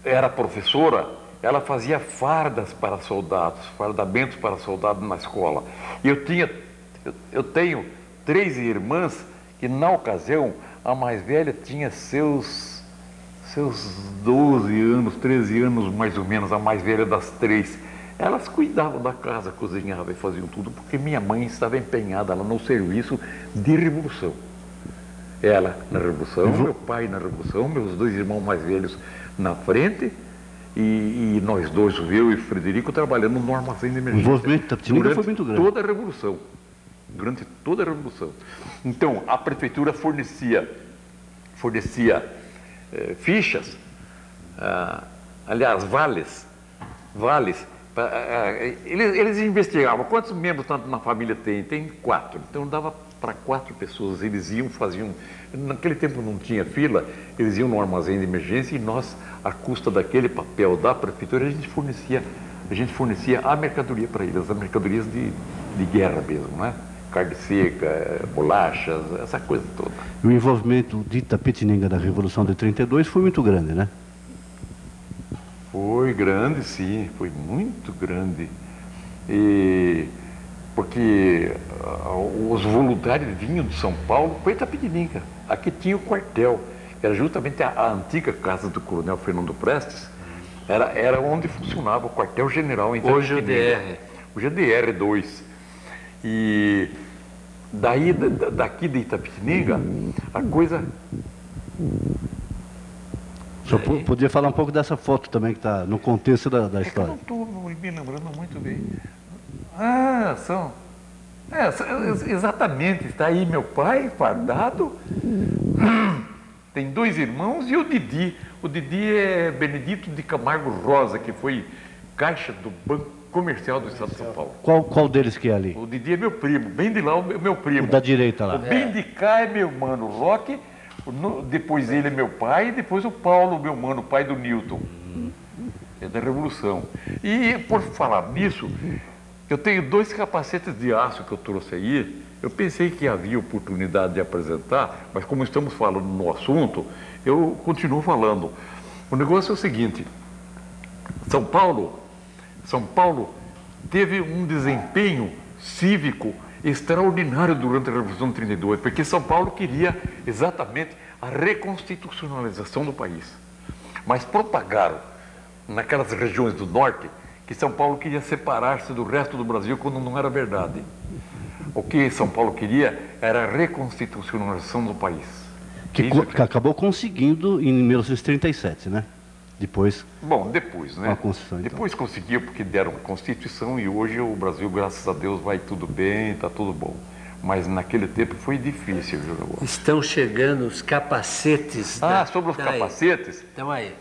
era professora, ela fazia fardas para soldados, fardamentos para soldados na escola. E eu tenho 3 irmãs que, na ocasião, a mais velha tinha seus 12 anos, 13 anos mais ou menos, a mais velha das 3. Elas cuidavam da casa, cozinhavam e faziam tudo, porque minha mãe estava empenhada lá no serviço de revolução. Ela na revolução, meu pai na revolução, meus 2 irmãos mais velhos na frente, e nós dois, eu e o Frederico, trabalhando no armazém de emergência. O envolvimento de Itapetininga foi muito grande. Toda a revolução. Durante toda a revolução. Então, a prefeitura fornecia fichas, aliás, vales. Eles investigavam quantos membros na família tem. Tem 4. Então dava para 4 pessoas. Eles iam, faziam. Naquele tempo não tinha fila, eles iam no armazém de emergência e nós, à custa daquele papel da prefeitura, a gente fornecia a mercadoria para eles, as mercadorias de guerra mesmo, né? Carne seca, bolachas, essa coisa toda. O envolvimento de Itapetininga da Revolução de 32 foi muito grande, né? Foi grande, sim, foi muito grande. Porque os voluntários vinham de São Paulo para Itapetininga. Aqui tinha o quartel, era justamente a antiga casa do Coronel Fernando Prestes, era onde funcionava o quartel-general em Itapetininga. Hoje o DR. Hoje é DR2. E daqui de Itapetininga, a coisa... O senhor podia falar um pouco dessa foto também, que está no contexto da história. Eu não estou me lembrando muito bem. Exatamente, está aí meu pai, fardado, tem 2 irmãos e o Didi. O Didi é Benedito de Camargo Rosa, que foi caixa do Banco comercial do estado de São Paulo. Qual deles que é ali? O Didi é meu primo, bem de lá o meu primo. O da direita lá. O bem de cá é meu mano, o Roque, depois ele é meu pai, e depois o Paulo, meu mano, pai do Newton. É da Revolução. E por falar nisso, eu tenho 2 capacetes de aço que eu trouxe aí. Eu pensei que havia oportunidade de apresentar, mas como estamos falando no assunto, eu continuo falando. O negócio é o seguinte, São Paulo teve um desempenho cívico extraordinário durante a Revolução de 32, porque São Paulo queria exatamente a reconstitucionalização do país. Mas propagaram naquelas regiões do norte que São Paulo queria separar-se do resto do Brasil quando não era verdade. O que São Paulo queria era a reconstitucionalização do país. Que acabou conseguindo em 1937, né? Depois. Bom, depois, né? A Constituição, então. Depois conseguiu porque deram a Constituição e hoje o Brasil, graças a Deus, vai tudo bem, está tudo bom. Mas naquele tempo foi difícil. Estão chegando os capacetes. Sobre os capacetes. Então aí.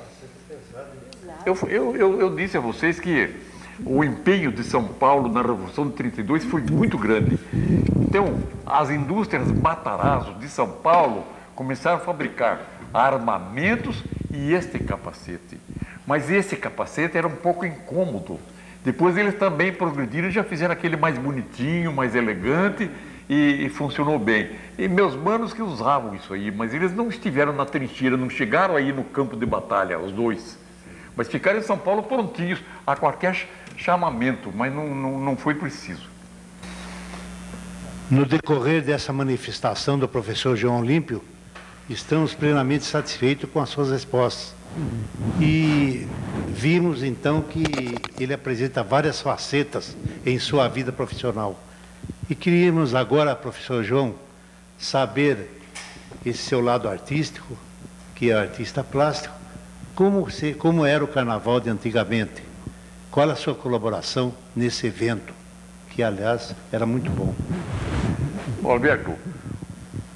Eu disse a vocês que o empenho de São Paulo na Revolução de 32 foi muito grande. Então, as indústrias Matarazzo de São Paulo começaram a fabricar armamentos e este capacete. Mas esse capacete era um pouco incômodo. Depois eles também progrediram e já fizeram aquele mais bonitinho, mais elegante e funcionou bem. E meus manos que usavam isso aí, mas eles não estiveram na trincheira, não chegaram aí no campo de batalha, os 2. Mas ficaram em São Paulo prontinhos a qualquer chamamento, mas não foi preciso. No decorrer dessa manifestação do professor João Olímpio, estamos plenamente satisfeitos com as suas respostas. E vimos então que ele apresenta várias facetas em sua vida profissional. E queríamos agora, professor João, saber esse seu lado artístico, que é artista plástico, como era o carnaval de antigamente? Qual a sua colaboração nesse evento, que aliás era muito bom? Alberto,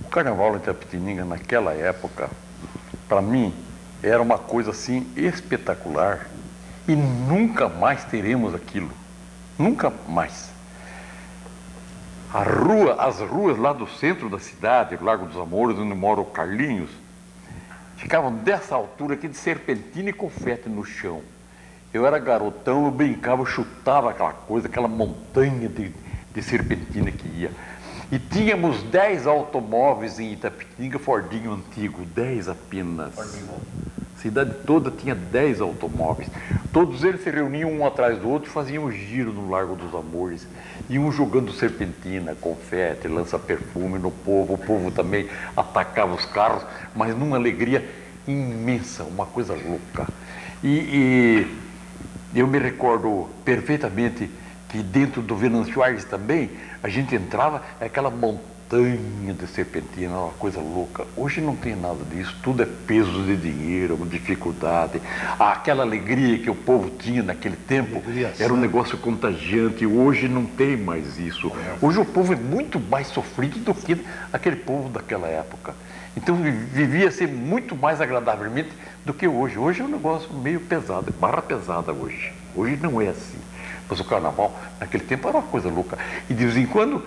o carnaval de Itapetininga naquela época, para mim, era uma coisa assim espetacular e nunca mais teremos aquilo, nunca mais. As ruas lá do centro da cidade, Largo dos Amores, onde mora o Carlinhos, ficavam dessa altura aqui de serpentina e confete no chão. Eu era garotão, eu brincava, eu chutava aquela coisa, aquela montanha de serpentina que ia. E tínhamos 10 automóveis em Itapetininga, Fordinho antigo, 10 apenas. A cidade toda tinha 10 automóveis. Todos eles se reuniam um atrás do outro e faziam um giro no Largo dos Amores. Iam jogando serpentina, confete, lança-perfume no povo. O povo também atacava os carros, mas numa alegria imensa, uma coisa louca. E eu me recordo perfeitamente que dentro do Venâncio Aires também, a gente entrava, aquela montanha de serpentina, uma coisa louca. Hoje não tem nada disso, tudo é peso de dinheiro, dificuldade. Aquela alegria que o povo tinha naquele tempo era um negócio contagiante, hoje não tem mais isso. Hoje o povo é muito mais sofrido do que aquele povo daquela época. Então vivia-se muito mais agradavelmente do que hoje. Hoje é um negócio meio pesado, barra pesada hoje. Hoje não é assim. Mas o carnaval, naquele tempo, era uma coisa louca. E de vez em quando,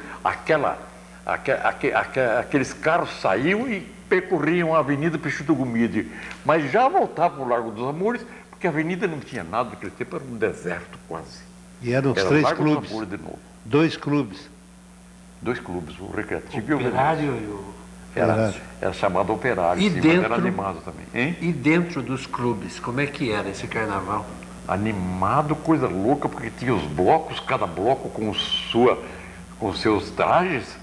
aqueles carros saíam e percorriam a Avenida Peixoto Gomide, mas já voltavam para o Largo dos Amores, porque a avenida não tinha nada, naquele tempo era um deserto quase. E eram os 3 clubes? De novo. 2 clubes? 2 clubes, o Recreativo e o Operário e o... Era chamado Operário, e sim, dentro, mas era animado também. Hein? E dentro dos clubes, como é que era esse carnaval? Animado, coisa louca, porque tinha os blocos, cada bloco com os seus trajes,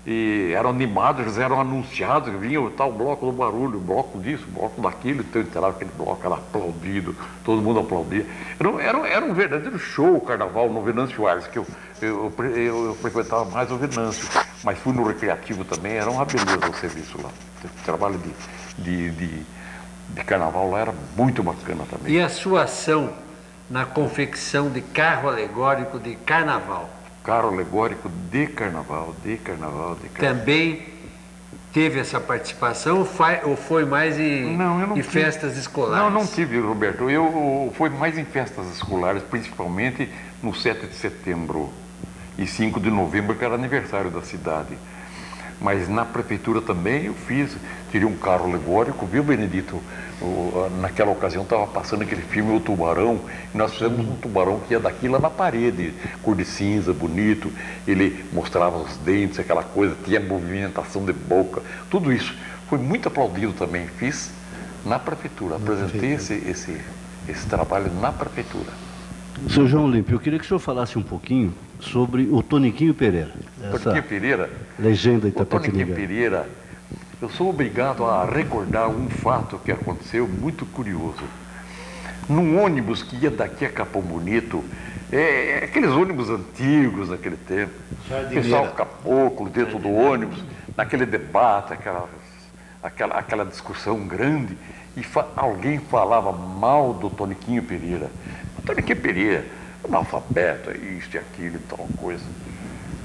e eram animados, eles eram anunciados, vinha o tal bloco do barulho, o bloco disso, o bloco daquilo, então entrava aquele bloco, era aplaudido, todo mundo aplaudia. Era um verdadeiro show o carnaval no Venâncio Aires, que eu frequentava mais o Venâncio, mas fui no Recreativo também, era uma beleza o serviço lá. O trabalho de carnaval lá era muito bacana também. E a sua ação na confecção de carro alegórico de carnaval? Carro alegórico de carnaval. teve essa participação ou foi mais em festas escolares? Não tive, Roberto. Foi mais em festas escolares, principalmente no 7 de setembro e 5 de novembro, que era aniversário da cidade. Mas na prefeitura também eu tirei um carro alegórico, viu, Benedito? Naquela ocasião estava passando aquele filme O Tubarão, e nós fizemos um tubarão que ia daqui lá na parede, cor de cinza, bonito, ele mostrava os dentes, aquela coisa, tinha movimentação de boca, tudo isso. Foi muito aplaudido também, fiz na prefeitura, apresentei esse trabalho na prefeitura. Seu João Olímpio, eu queria que o senhor falasse um pouquinho sobre o Toniquinho Pereira. Toniquinho Pereira? Legenda Itapetininga. O Toniquinho Pereira, eu sou obrigado a recordar um fato que aconteceu muito curioso. Num ônibus que ia daqui a Capão Bonito, aqueles ônibus antigos naquele tempo, pessoal caboclo dentro do ônibus, naquele debate, aquela discussão grande, e alguém falava mal do Toniquinho Pereira. O Toniquinho Pereira, analfabeto, isso e aquilo e tal coisa.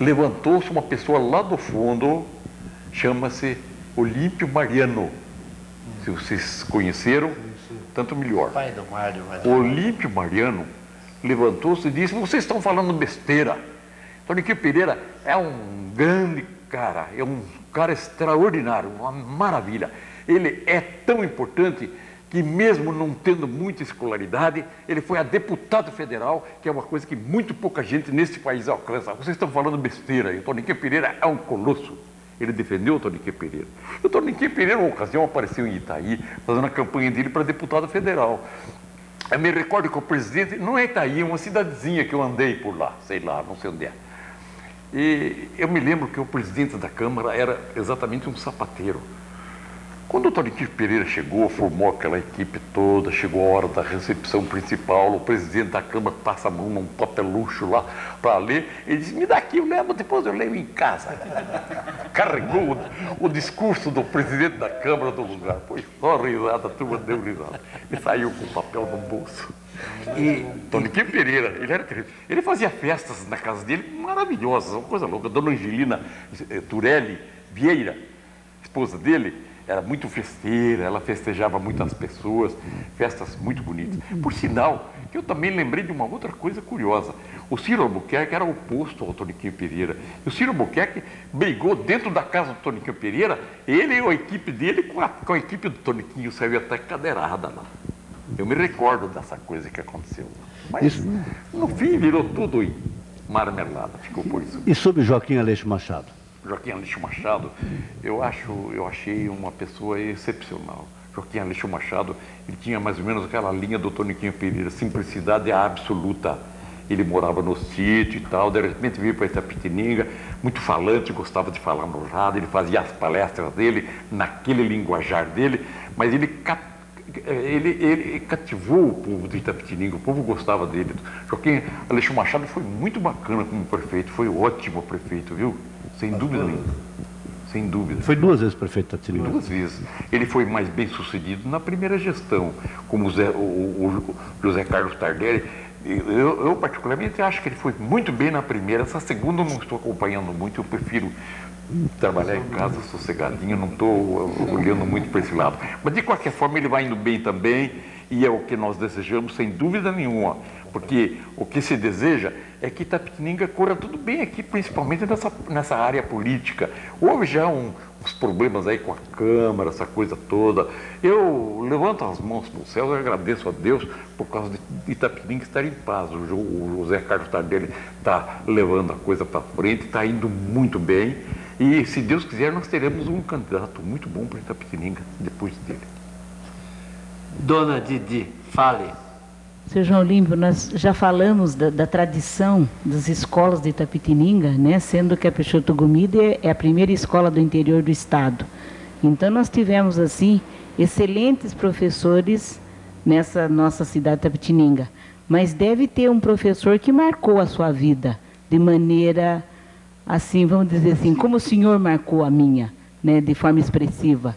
Levantou-se uma pessoa lá do fundo, chama-se Olímpio Mariano. Se vocês conheceram, tanto melhor. Pai do Mário. Olímpio Mariano levantou-se e disse: vocês estão falando besteira. Toniquinho Pereira é um grande cara, é um cara extraordinário, uma maravilha. Ele é tão importante que mesmo não tendo muita escolaridade, ele foi a deputado federal, que é uma coisa que muito pouca gente nesse país alcança. Vocês estão falando besteira, e o Toniquinho Pereira é um colosso. Ele defendeu o Toniquinho Pereira. O Toniquinho Pereira, uma ocasião, apareceu em Itaí, fazendo a campanha dele para deputado federal. Eu me recordo que o presidente, não é Itaí, é uma cidadezinha que eu andei por lá, sei lá, não sei onde é. E eu me lembro que o presidente da Câmara era exatamente um sapateiro. Quando o Toniquinho Pereira chegou, formou aquela equipe toda, chegou a hora da recepção principal, o presidente da Câmara passa a mão num papelucho lá para ler, ele disse: me dá aqui, eu levo, depois eu leio em casa. Carregou o discurso do presidente da Câmara do lugar, foi só risada, a turma deu risada. Ele saiu com o papel no bolso. E Toniquinho Pereira, ele fazia festas na casa dele maravilhosas, uma coisa louca. Dona Angelina Turelli Vieira, esposa dele, era muito festeira, ela festejava muitas pessoas, festas muito bonitas. Por sinal, eu também lembrei de uma outra coisa curiosa. O Ciro Albuquerque era oposto ao Toniquinho Pereira. E o Ciro Albuquerque brigou dentro da casa do Toniquinho Pereira, ele e a equipe dele com a equipe do Toniquinho, saiu até cadeirada lá. Eu me recordo dessa coisa que aconteceu. Mas, no fim, virou tudo em marmelada, ficou por isso. E sobre Joaquim Aleixo Machado? Joaquim Aleixo Machado, eu achei uma pessoa excepcional. Joaquim Aleixo Machado, ele tinha mais ou menos aquela linha do Toniquinho Pereira, simplicidade absoluta. Ele morava no sítio e tal, de repente veio para Itapetininga, muito falante, gostava de falar no rádio, ele fazia as palestras dele, naquele linguajar dele, mas ele cativou o povo de Itapetininga, o povo gostava dele. Joaquim Aleixo Machado foi muito bacana como prefeito, foi ótimo prefeito, viu? Sem dúvida nenhuma. Sem dúvida. Foi 2 vezes prefeito de Itapetininga? 2 vezes. Ele foi mais bem sucedido na primeira gestão, como o José Carlos Tardelli. Eu particularmente acho que ele foi muito bem na primeira. Essa segunda eu não estou acompanhando muito, eu prefiro trabalhar em casa sossegadinho, não estou olhando muito para esse lado. Mas de qualquer forma ele vai indo bem também, e é o que nós desejamos, sem dúvida nenhuma, porque o que se deseja é que Itapetininga corra tudo bem aqui, principalmente nessa área política. Houve já uns problemas aí com a Câmara, essa coisa toda. Eu levanto as mãos para o céu e agradeço a Deus por causa de Itapetininga estar em paz. O José Carlos Tardelli está levando a coisa para frente, está indo muito bem. E, se Deus quiser, nós teremos um candidato muito bom para Itapetininga depois dele. Dona Didi, fale. Seu João Olímpio, nós já falamos da tradição das escolas de Itapetininga, né? Sendo que a Peixoto Gomide é a primeira escola do interior do estado. Então, nós tivemos, assim, excelentes professores nessa nossa cidade de Itapetininga. Mas deve ter um professor que marcou a sua vida de maneira, assim, vamos dizer assim, como o senhor marcou a minha, né? De forma expressiva.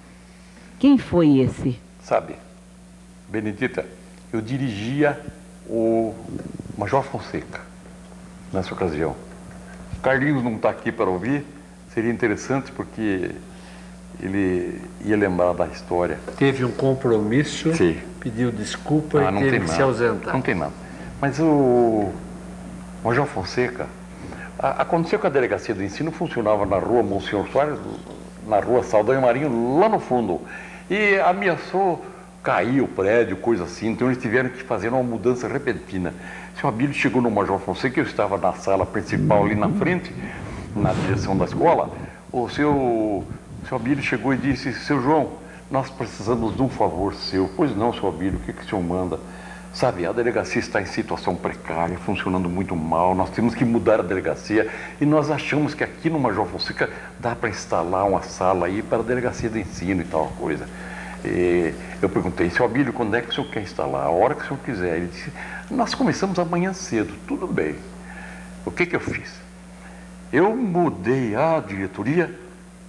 Quem foi esse? Sabe, Benedita, eu dirigia o Major Fonseca nessa ocasião. O Carlinhos não está aqui para ouvir, seria interessante porque ele ia lembrar da história. Teve um compromisso, Sim. pediu desculpa e não teve tem que nada. se ausentar. Não tem nada. Mas o Major Fonseca, aconteceu que a delegacia do ensino funcionava na rua Monsenhor Soares, na rua Saldanha Marinho, lá no fundo. E ameaçou cair o prédio, coisa assim. Então eles tiveram que fazer uma mudança repentina. O senhor Abílio chegou no Major Fonseca, eu estava na sala principal ali na frente, na direção da escola. O seu Abílio chegou e disse: seu João, nós precisamos de um favor seu. Pois não, seu Abílio, o que o senhor manda? Sabe, a delegacia está em situação precária, funcionando muito mal, nós temos que mudar a delegacia e nós achamos que aqui no Major Fonseca dá para instalar uma sala aí para a delegacia de ensino e tal coisa. E eu perguntei: seu Abílio, quando é que o senhor quer instalar? A hora que o senhor quiser. Ele disse: nós começamos amanhã cedo. Tudo bem. O que eu fiz? Eu mudei a diretoria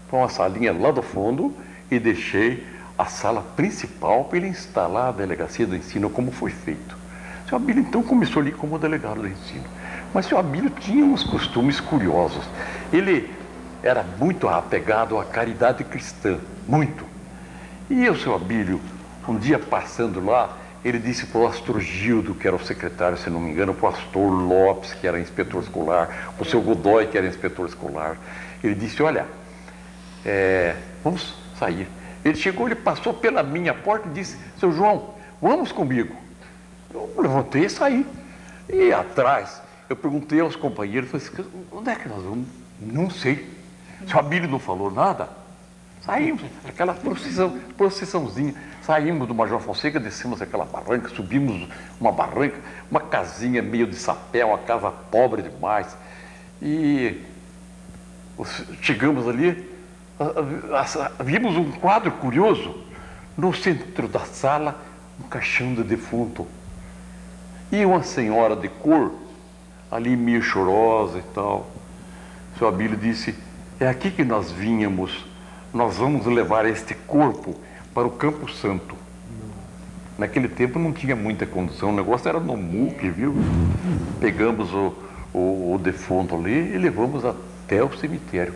para uma salinha lá do fundo e deixei a sala principal para ele instalar a delegacia do ensino, como foi feito. O senhor Abílio então começou ali como delegado do ensino. Mas o senhor Abílio tinha uns costumes curiosos. Ele era muito apegado à caridade cristã, muito. E o senhor Abílio, um dia passando lá, ele disse para o Astrogildo, que era o secretário, se não me engano, para o Astor Lopes, que era inspetor escolar, para o seu Godoy, que era inspetor escolar, ele disse: olha, vamos sair. Ele chegou, ele passou pela minha porta e disse: seu João, vamos comigo. Eu levantei e saí. E atrás, eu perguntei aos companheiros, falei: onde é que nós vamos? Não sei. O senhor Abílio não falou nada. Saímos, aquela procissãozinha. Saímos do Major Fonseca, descemos aquela barranca, subimos uma barranca, uma casinha meio de sapé, uma casa pobre demais. E chegamos ali, vimos um quadro curioso. No centro da sala, um caixão de defunto. E uma senhora de cor, ali meio chorosa e tal. O senhor Abílio disse: é aqui que nós vínhamos, nós vamos levar este corpo para o Campo Santo. Naquele tempo não tinha muita condição, o negócio era no MUC, viu? Pegamos o defunto ali e levamos até o cemitério.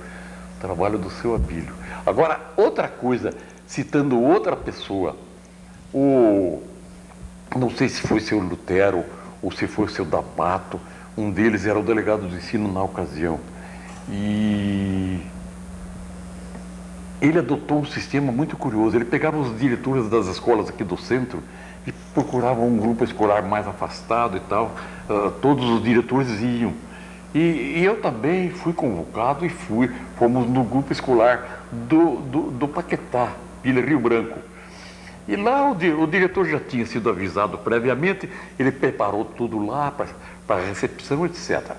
Trabalho do seu Abílio. Agora, outra coisa, citando outra pessoa, não sei se foi seu Lutero ou se foi seu D'Amato, um deles era o delegado do ensino na ocasião. E ele adotou um sistema muito curioso. Ele pegava os diretores das escolas aqui do centro e procurava um grupo escolar mais afastado e tal. Todos os diretores iam. E eu também fui convocado e fomos no grupo escolar do Paquetá, Vila Rio Branco. E lá o diretor já tinha sido avisado previamente, ele preparou tudo lá para a recepção, etc.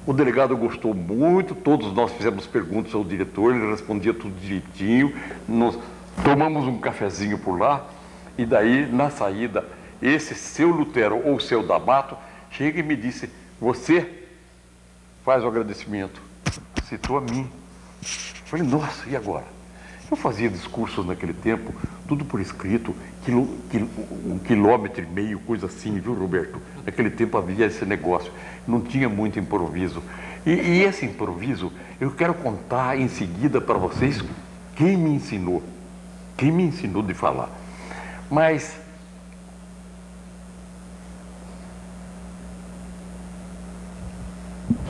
O delegado gostou muito, todos nós fizemos perguntas ao diretor, ele respondia tudo direitinho, nós tomamos um cafezinho por lá, e daí, na saída, esse seu Lutero ou seu D'Amato chega e me disse: você faz o agradecimento. Citou a mim. Eu falei: nossa, e agora? Eu fazia discursos naquele tempo, tudo por escrito, 1,5 quilômetro, coisa assim, viu, Roberto? Naquele tempo havia esse negócio, não tinha muito improviso. E esse improviso, eu quero contar em seguida para vocês quem me ensinou de falar. Mas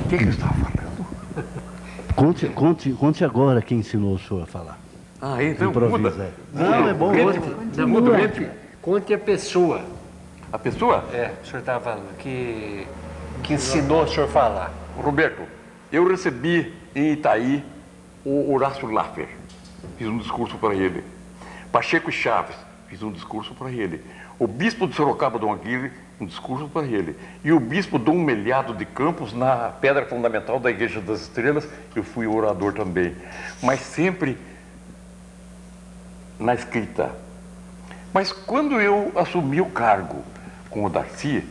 o que eu estava falando? Conte agora quem ensinou o senhor a falar. Ah, então improvisa. Não, é bom. Conte a pessoa. A pessoa? O senhor estava falando, que ensinou o senhor a falar. Roberto, eu recebi em Itaí o Horácio Laffer, fiz um discurso para ele. Pacheco Chaves, fiz um discurso para ele. O bispo de Sorocaba, Dom Aguirre, um discurso para ele. E o bispo Dom Meliado de Campos, na pedra fundamental da Igreja das Estrelas, eu fui orador também. Mas sempre na escrita. Mas quando eu assumi o cargo com o Darcy,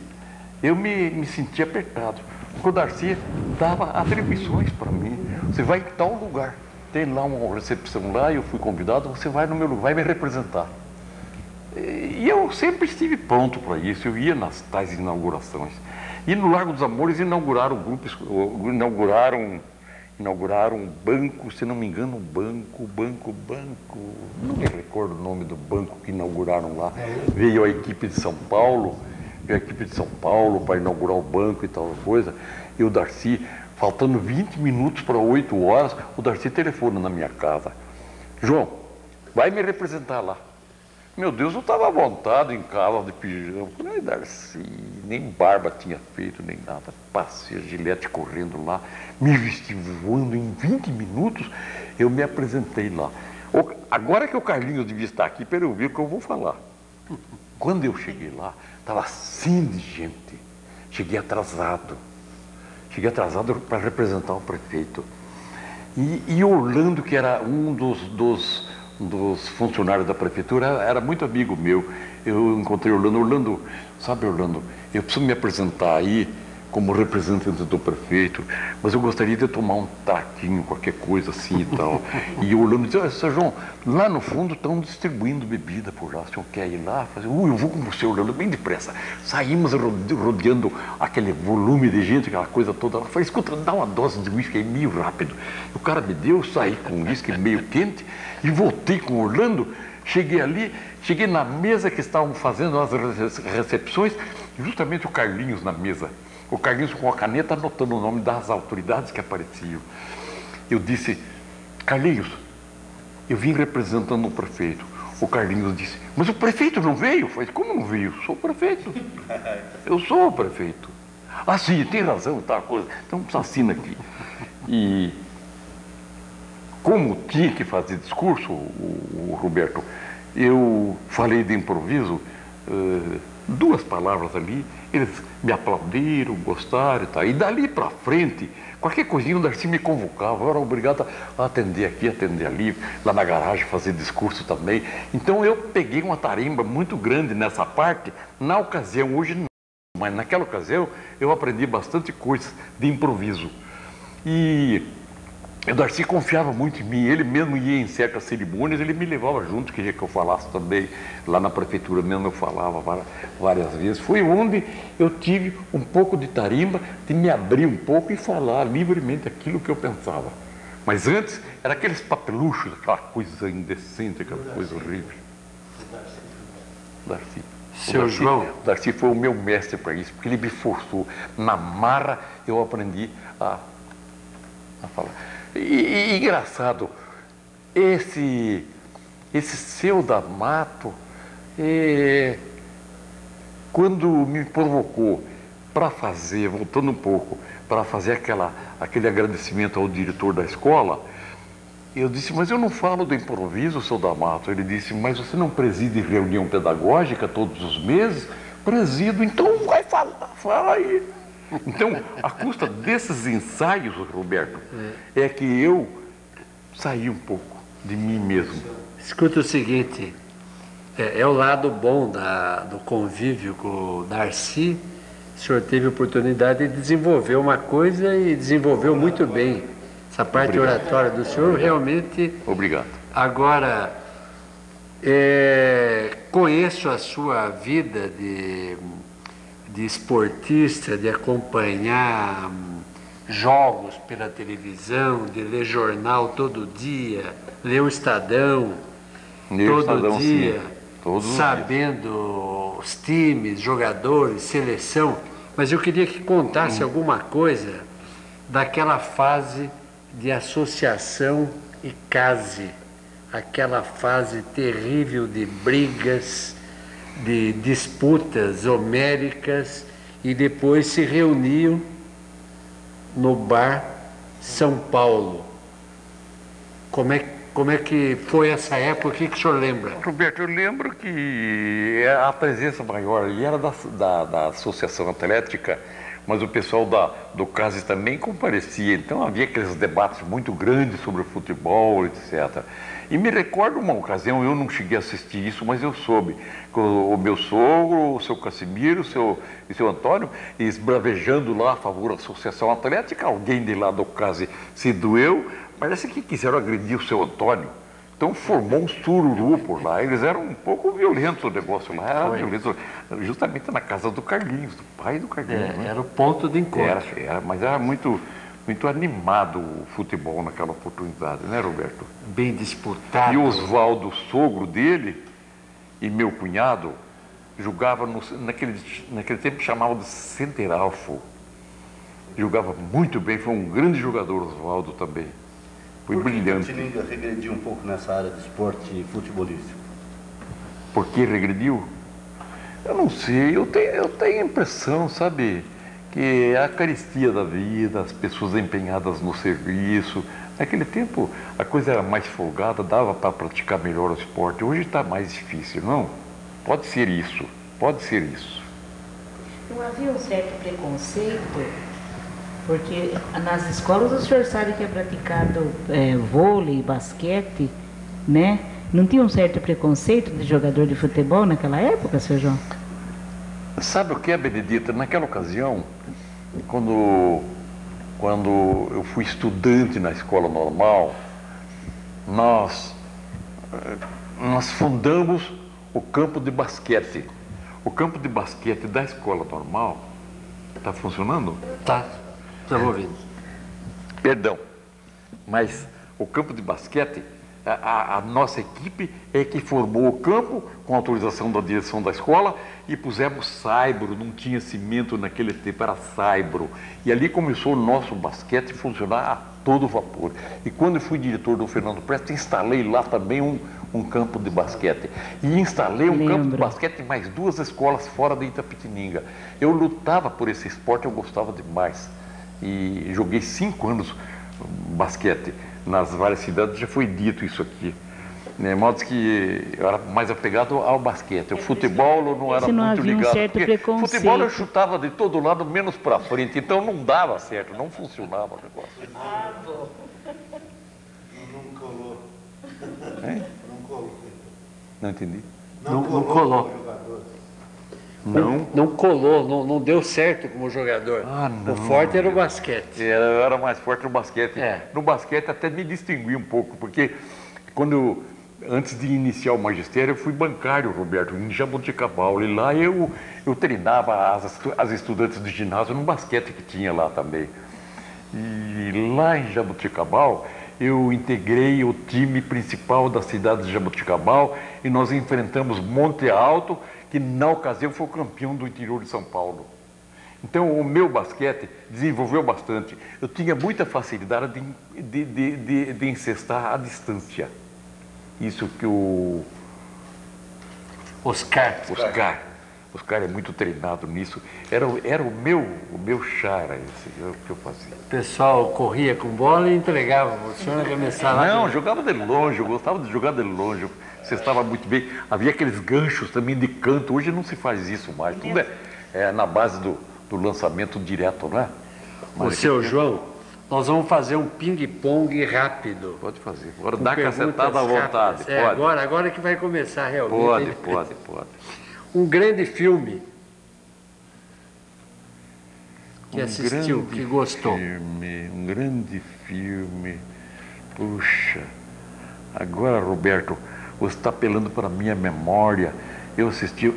eu me senti apertado. Porque o Darcy dava atribuições para mim. Você vai em tal lugar, tem lá uma recepção lá, eu fui convidado, você vai no meu lugar, vai me representar. E eu sempre estive pronto para isso, eu ia nas tais inaugurações. E no Largo dos Amores inauguraram inauguraram um banco, se não me engano, não me recordo o nome do banco que inauguraram lá. Veio a equipe de São Paulo para inaugurar o banco e tal coisa, e o Darcy, faltando 20 minutos para 8 horas, o Darcy telefona na minha casa. João, vai me representar lá. Meu Deus, eu estava à vontade em casa de pijama. Nem Darcy, nem barba tinha feito, nem nada. Passei a Gillette correndo lá, me vesti voando em 20 minutos, eu me apresentei lá. Agora que o Carlinhos devia estar aqui para eu ver o que eu vou falar. Quando eu cheguei lá, estava assim de gente. Cheguei atrasado para representar o prefeito. E Orlando, que era um dos funcionários da prefeitura, era muito amigo meu. Eu encontrei Orlando. Orlando, eu preciso me apresentar aí como representante do prefeito, mas eu gostaria de tomar um taquinho, qualquer coisa assim e tal. E o Orlando disse: Sr. João, lá no fundo estão distribuindo bebida por lá, o senhor quer ir lá? Eu vou com você, Orlando, bem depressa. Saímos rodeando aquele volume de gente, aquela coisa toda. Eu falei: escuta, dá uma dose de uísque aí meio rápido. O cara me deu, eu saí com o uísque meio quente e voltei com o Orlando. Cheguei na mesa que estavam fazendo as recepções, justamente o Carlinhos na mesa. O Carlinhos com a caneta anotando o nome das autoridades que apareciam. Eu disse: Carlinhos, eu vim representando o prefeito. O Carlinhos disse: mas o prefeito não veio? Eu falei: como não veio? Eu sou o prefeito. Eu sou o prefeito. Ah, sim, tem razão, tá, coisa. Então assina aqui. E como tinha que fazer discurso, o Roberto, eu falei de improviso, 2 palavras ali, eles me aplaudiram, gostaram e tal. E dali para frente, qualquer coisinha o Darcy me convocava, eu era obrigado a atender aqui, atender ali, lá na garagem fazer discurso também. Então eu peguei uma tarimba muito grande nessa parte, na ocasião, hoje não, mas naquela ocasião eu aprendi bastante coisa de improviso. E o Darcy confiava muito em mim, ele mesmo ia em certas cerimônias, ele me levava junto, queria que eu falasse também, lá na prefeitura mesmo eu falava várias vezes. Foi onde eu tive um pouco de tarimba, de me abrir um pouco e falar livremente aquilo que eu pensava. Mas antes, era aqueles papeluchos, aquela coisa indecente, aquela coisa horrível. Darcy. Seu João? O Darcy foi o meu mestre para isso, porque ele me forçou. Na marra eu aprendi a falar. E engraçado, esse Seu D'Amato, quando me provocou para fazer, voltando um pouco, para fazer aquele agradecimento ao diretor da escola, eu disse: mas eu não falo do improviso, Seu D'Amato. Ele disse: mas você não preside reunião pedagógica todos os meses? Presido, então vai falar, fala aí. Então, a custa desses ensaios, Roberto, é que eu saí um pouco de mim mesmo. Escuta o seguinte, é o lado bom do convívio com o Darcy. O senhor teve a oportunidade de desenvolver uma coisa e desenvolveu muito bem. Essa parte oratória do senhor realmente... Obrigado. Agora, conheço a sua vida de esportista, de acompanhar jogos pela televisão, de ler jornal todo dia, ler o Estadão todo dia, sabendo os times, jogadores, seleção. Mas eu queria que contasse alguma coisa daquela fase de associação e case, aquela fase terrível de brigas, de disputas homéricas, e depois se reuniam no bar São Paulo. Como é que foi essa época? O que o senhor lembra? Roberto, eu lembro que a presença maior ali era da Associação Atlética, mas o pessoal do CASE também comparecia. Então havia aqueles debates muito grandes sobre futebol, etc. E me recordo uma ocasião, eu não cheguei a assistir isso, mas eu soube que o meu sogro, o seu Casimiro e o seu Antônio, esbravejando lá a favor da Associação Atlética, alguém de lá do CASE se doeu, parece que quiseram agredir o seu Antônio. Então formou um sururu por lá. Eles eram um pouco violentos, o negócio lá. Era violento, justamente na casa do Carlinhos, do pai do Carlinhos. Era o ponto de encontro. Mas era muito, muito animado o futebol naquela oportunidade, né, Roberto? Bem disputado. E o Oswaldo, sogro dele, e meu cunhado, jogava, naquele tempo chamavam de Centeralfo. Jogava muito bem, foi um grande jogador, Oswaldo também. Foi brilhante. Por que Itapetininga regrediu um pouco nessa área de esporte futebolístico? Por que regrediu? Eu não sei, eu tenho a impressão, sabe, que é a carestia da vida, as pessoas empenhadas no serviço. Naquele tempo a coisa era mais folgada, dava para praticar melhor o esporte. Hoje está mais difícil, não? Pode ser isso, pode ser isso. Não havia um certo preconceito, porque nas escolas o senhor sabe que é praticado vôlei, basquete, né? Não tinha um certo preconceito de jogador de futebol naquela época, seu João? Sabe o que é, Benedita? Naquela ocasião, quando eu fui estudante na escola normal, nós fundamos o campo de basquete. O campo de basquete da escola normal está funcionando? Tá, estamos ouvindo. Perdão, mas o campo de basquete, a nossa equipe é que formou o campo com autorização da direção da escola e pusemos saibro, não tinha cimento naquele tempo, era saibro. E ali começou o nosso basquete funcionar a todo vapor. E quando eu fui diretor do Fernando Presta, instalei lá também um campo de basquete. E instalei um campo de basquete em mais 2 escolas fora de Itapetininga. Eu lutava por esse esporte, eu gostava demais. E joguei 5 anos basquete nas várias cidades, já foi dito isso aqui. De modo que eu era mais apegado ao basquete. O futebol eu não era muito ligado. Porque futebol eu chutava de todo lado, menos para frente. Então não dava certo, não funcionava o negócio. Ah, bom. Não colou. Hein? Não colou. Não entendi. Não colou. Não colou, não deu certo como jogador. O forte era o basquete. Eu era mais forte no basquete. No basquete até me distingui um pouco, porque antes de iniciar o magistério, eu fui bancário, Roberto, em Jaboticabal. E lá eu treinava as estudantes do ginásio no basquete que tinha lá também. E lá em Jaboticabal, eu integrei o time principal da cidade de Jaboticabal e nós enfrentamos Monte Alto, que na ocasião foi o campeão do interior de São Paulo. Então o meu basquete desenvolveu bastante. Eu tinha muita facilidade de encestar à distância. Isso que o Oscar é muito treinado nisso. Era o meu chara esse, o que eu fazia. O pessoal corria com bola e entregava. O senhor arremessava. Não, jogava de longe, eu gostava de jogar de longe. Você estava muito bem. Havia aqueles ganchos também de canto. Hoje não se faz isso mais. Tudo é na base do lançamento direto, não é? O seu João, nós vamos fazer um ping-pong rápido. Pode fazer. Agora dá cacetada à vontade. Pode. Agora que vai começar realmente. Pode. Um grande filme que assistiu, que gostou. Um grande filme. Puxa. Agora, Roberto, você está apelando para a minha memória. Eu assisti.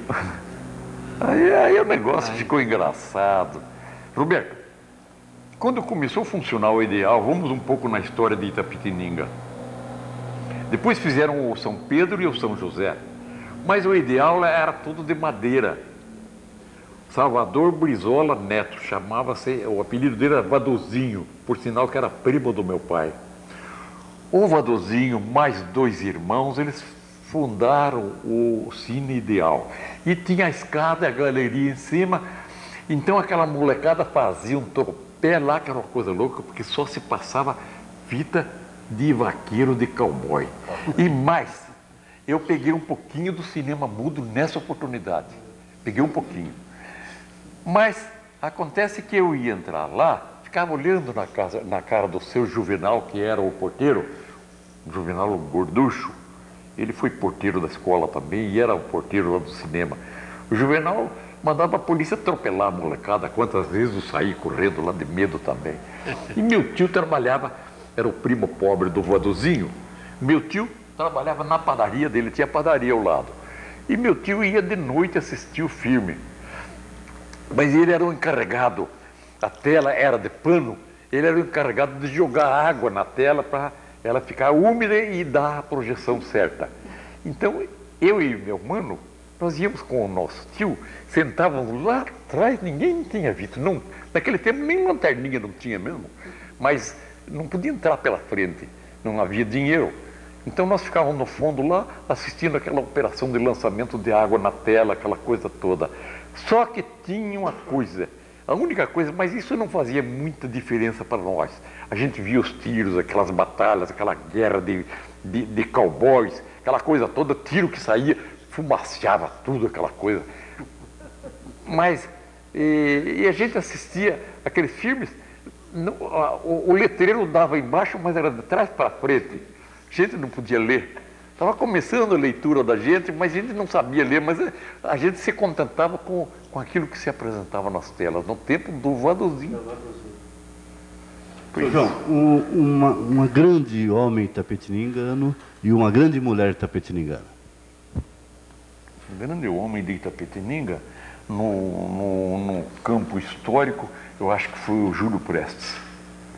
Aí o negócio ficou engraçado. Roberto, quando começou a funcionar o Ideal, vamos um pouco na história de Itapetininga. Depois fizeram o São Pedro e o São José. Mas o Ideal era tudo de madeira. Salvador Brizola Neto, chamava-se, o apelido dele era Vadozinho, por sinal que era primo do meu pai. O Vadozinho, mais 2 irmãos, eles fundaram o Cine Ideal. E tinha a escada e a galeria em cima. Então aquela molecada fazia um tropé lá, que era uma coisa louca, porque só se passava fita de vaqueiro, de cowboy. E mais, eu peguei um pouquinho do cinema mudo nessa oportunidade. Peguei um pouquinho. Mas acontece que eu ia entrar lá, ficava olhando na cara do seu Juvenal, que era o porteiro, o Juvenal Gorducho. Ele foi porteiro da escola também e era o porteiro lá do cinema. O Juvenal mandava a polícia atropelar a molecada, quantas vezes eu saí correndo lá de medo também. E meu tio trabalhava, era o primo pobre do Vadozinho. Meu tio trabalhava na padaria dele, tinha padaria ao lado. E meu tio ia de noite assistir o filme. Mas ele era o encarregado, a tela era de pano, Ele era o encarregado de jogar água na tela para ela ficar úmida e dar a projeção certa. Então, eu e meu mano, nós íamos com o nosso tio, sentávamos lá atrás, ninguém tinha visto. Não, naquele tempo nem lanterninha não tinha mesmo, mas não podia entrar pela frente, não havia dinheiro. Então nós ficávamos no fundo lá, assistindo aquela operação de lançamento de água na tela, aquela coisa toda. Só que tinha uma coisa, a única coisa, mas isso não fazia muita diferença para nós. A gente via os tiros, aquelas batalhas, aquela guerra de cowboys, aquela coisa toda, tiro que saía, fumaciava tudo, aquela coisa. Mas, e a gente assistia aqueles filmes, o letreiro dava embaixo, mas era de trás para frente. A gente não podia ler. Estava começando a leitura da gente, mas a gente não sabia ler, mas a gente se contentava com aquilo que se apresentava nas telas, no tempo do voadorzinho. João, uma grande homem tapetiningano e uma grande mulher tapetiningana. Um grande homem de Itapetininga, no campo histórico, eu acho que foi o Júlio Prestes.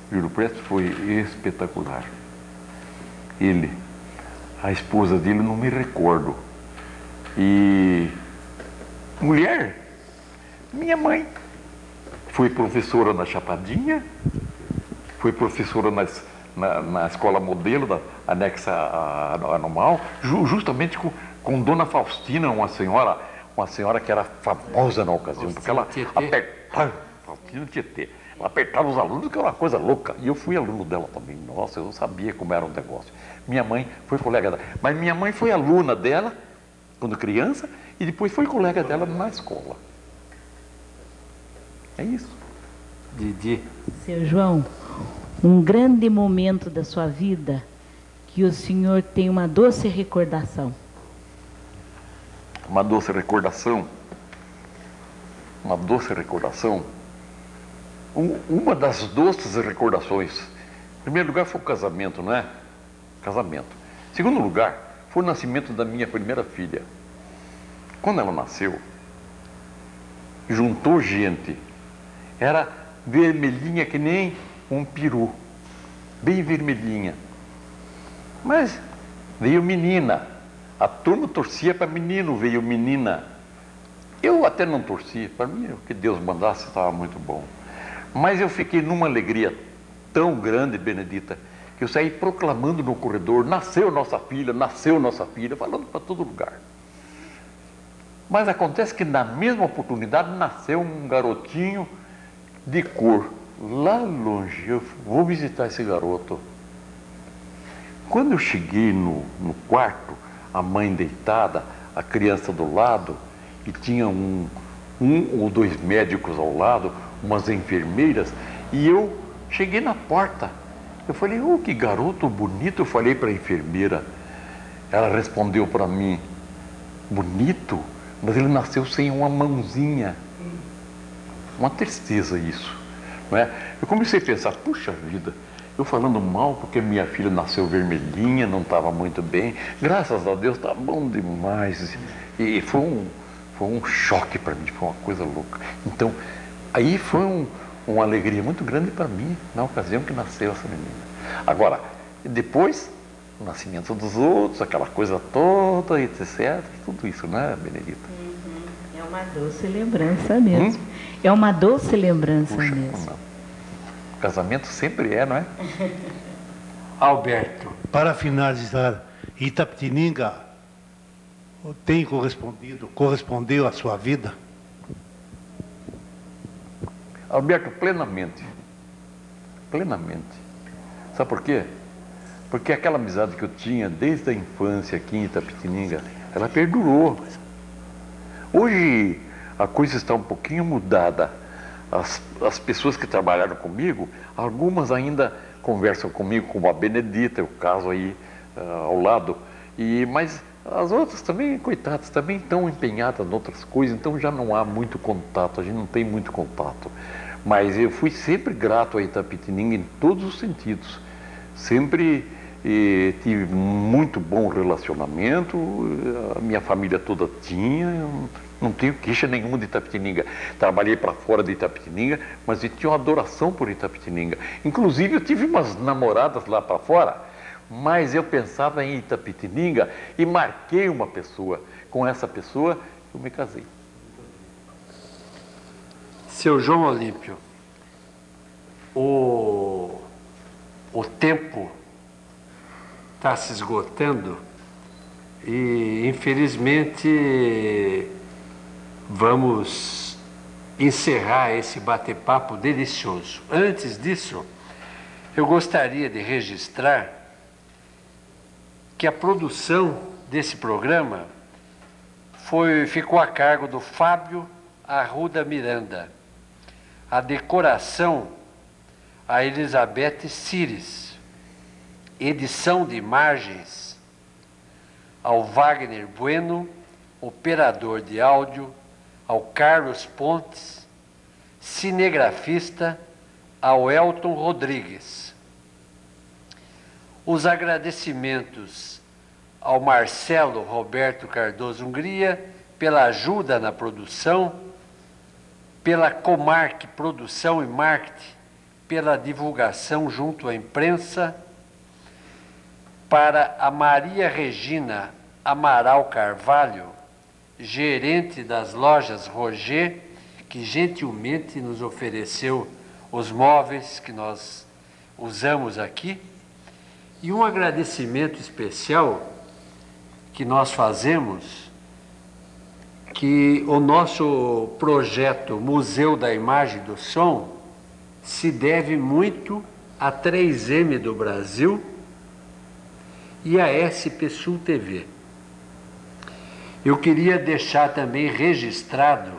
Júlio Prestes foi espetacular. Ele, a esposa dele, não me recordo. E mulher, minha mãe, foi professora na Chapadinha, foi professora na escola modelo, anexa à Normal, justamente com Dona Faustina, uma senhora que era famosa na ocasião, porque ela apertava, Faustina Tietê, ela apertava os alunos, que era uma coisa louca. E eu fui aluno dela também. Nossa, eu não sabia como era o negócio. Minha mãe foi colega dela. Mas minha mãe foi aluna dela, quando criança, e depois foi colega dela na escola. É isso. Didi. Seu João, um grande momento da sua vida que o senhor tem uma doce recordação. Uma doce recordação. Uma doce recordação. Uma das doces recordações, em primeiro lugar, foi o casamento, não é? Casamento. Em segundo lugar, foi o nascimento da minha primeira filha. Quando ela nasceu, juntou gente. Era vermelhinha que nem um peru, bem vermelhinha. Mas veio menina. A turma torcia para menino, veio menina. Eu até não torcia, para mim o que Deus mandasse estava muito bom. Mas eu fiquei numa alegria tão grande, Benedita, que eu saí proclamando no corredor: nasceu nossa filha, falando para todo lugar. Mas acontece que na mesma oportunidade nasceu um garotinho de cor, lá longe. Eu vou visitar esse garoto. Quando eu cheguei no quarto, a mãe deitada, a criança do lado, e tinha um ou dois médicos ao lado, umas enfermeiras, e eu cheguei na porta. Eu falei: oh, que garoto bonito. Eu falei para a enfermeira. Ela respondeu para mim: bonito, mas ele nasceu sem uma mãozinha. Uma tristeza isso, não é? Eu comecei a pensar: puxa vida, eu falando mal porque minha filha nasceu vermelhinha, não estava muito bem. Graças a Deus está bom demais. E foi um choque para mim, foi uma coisa louca. Então, aí foi uma alegria muito grande para mim, na ocasião que nasceu essa menina. Agora, depois, o nascimento dos outros, aquela coisa toda, etc. Tudo isso, né, Benedita? É uma doce lembrança mesmo. É uma doce lembrança mesmo. Não. O casamento sempre é, não é? Alberto. Para finalizar, Itapetininga tem correspondeu à sua vida? Alberto, plenamente. Plenamente. Sabe por quê? Porque aquela amizade que eu tinha desde a infância aqui em Itapetininga, ela perdurou. Hoje a coisa está um pouquinho mudada. As pessoas que trabalharam comigo, algumas ainda conversam comigo, como a Benedita, o caso aí ao lado. Mas as outras também, coitadas, também estão empenhadas em outras coisas, então já não há muito contato, a gente não tem muito contato. Mas eu fui sempre grato a Itapetininga em todos os sentidos. Sempre e tive muito bom relacionamento, a minha família toda tinha, eu não tenho queixa nenhuma de Itapetininga. Trabalhei para fora de Itapetininga, mas eu tinha uma adoração por Itapetininga. Inclusive eu tive umas namoradas lá para fora, mas eu pensava em Itapetininga e marquei uma pessoa. Com essa pessoa eu me casei. Seu João Olímpio, o tempo está se esgotando e, infelizmente, vamos encerrar esse bate-papo delicioso. Antes disso, eu gostaria de registrar que a produção desse programa ficou a cargo do Fábio Arruda Miranda, a decoração a Elizabeth Cires, edição de imagens ao Wagner Bueno, operador de áudio ao Carlos Pontes, cinegrafista ao Elton Rodrigues. Os agradecimentos ao Marcelo Roberto Cardoso Hungria pela ajuda na produção, pela Comarc Produção e Marketing, pela divulgação junto à imprensa, para a Maria Regina Amaral Carvalho, gerente das lojas Roger, que gentilmente nos ofereceu os móveis que nós usamos aqui, e um agradecimento especial que nós fazemos, que o nosso projeto Museu da Imagem e do Som se deve muito à 3M do Brasil e à SP Sul TV. Eu queria deixar também registrado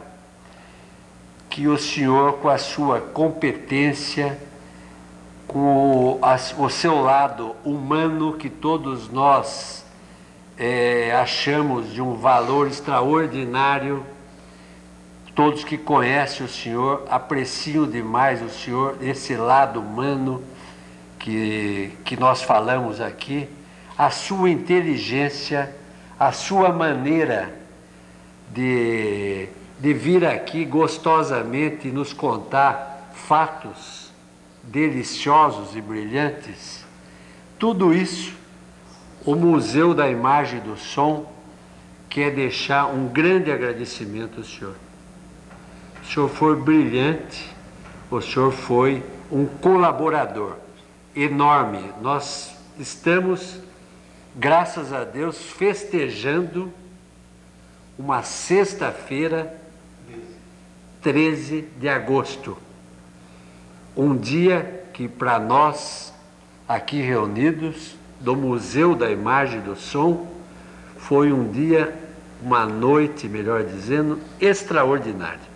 que o senhor, com a sua competência, com o seu lado humano, que todos nós achamos de um valor extraordinário, todos que conhecem o senhor apreciam demais o senhor, esse lado humano que nós falamos aqui, a sua inteligência, a sua maneira de vir aqui gostosamente nos contar fatos deliciosos e brilhantes. Tudo isso, o Museu da Imagem e do Som quer deixar um grande agradecimento ao senhor. O senhor foi brilhante, o senhor foi um colaborador enorme. Nós estamos, graças a Deus, festejando uma sexta-feira, 13 de agosto. Um dia que, para nós, aqui reunidos, do Museu da Imagem e do Som, foi um dia, uma noite, melhor dizendo, extraordinária.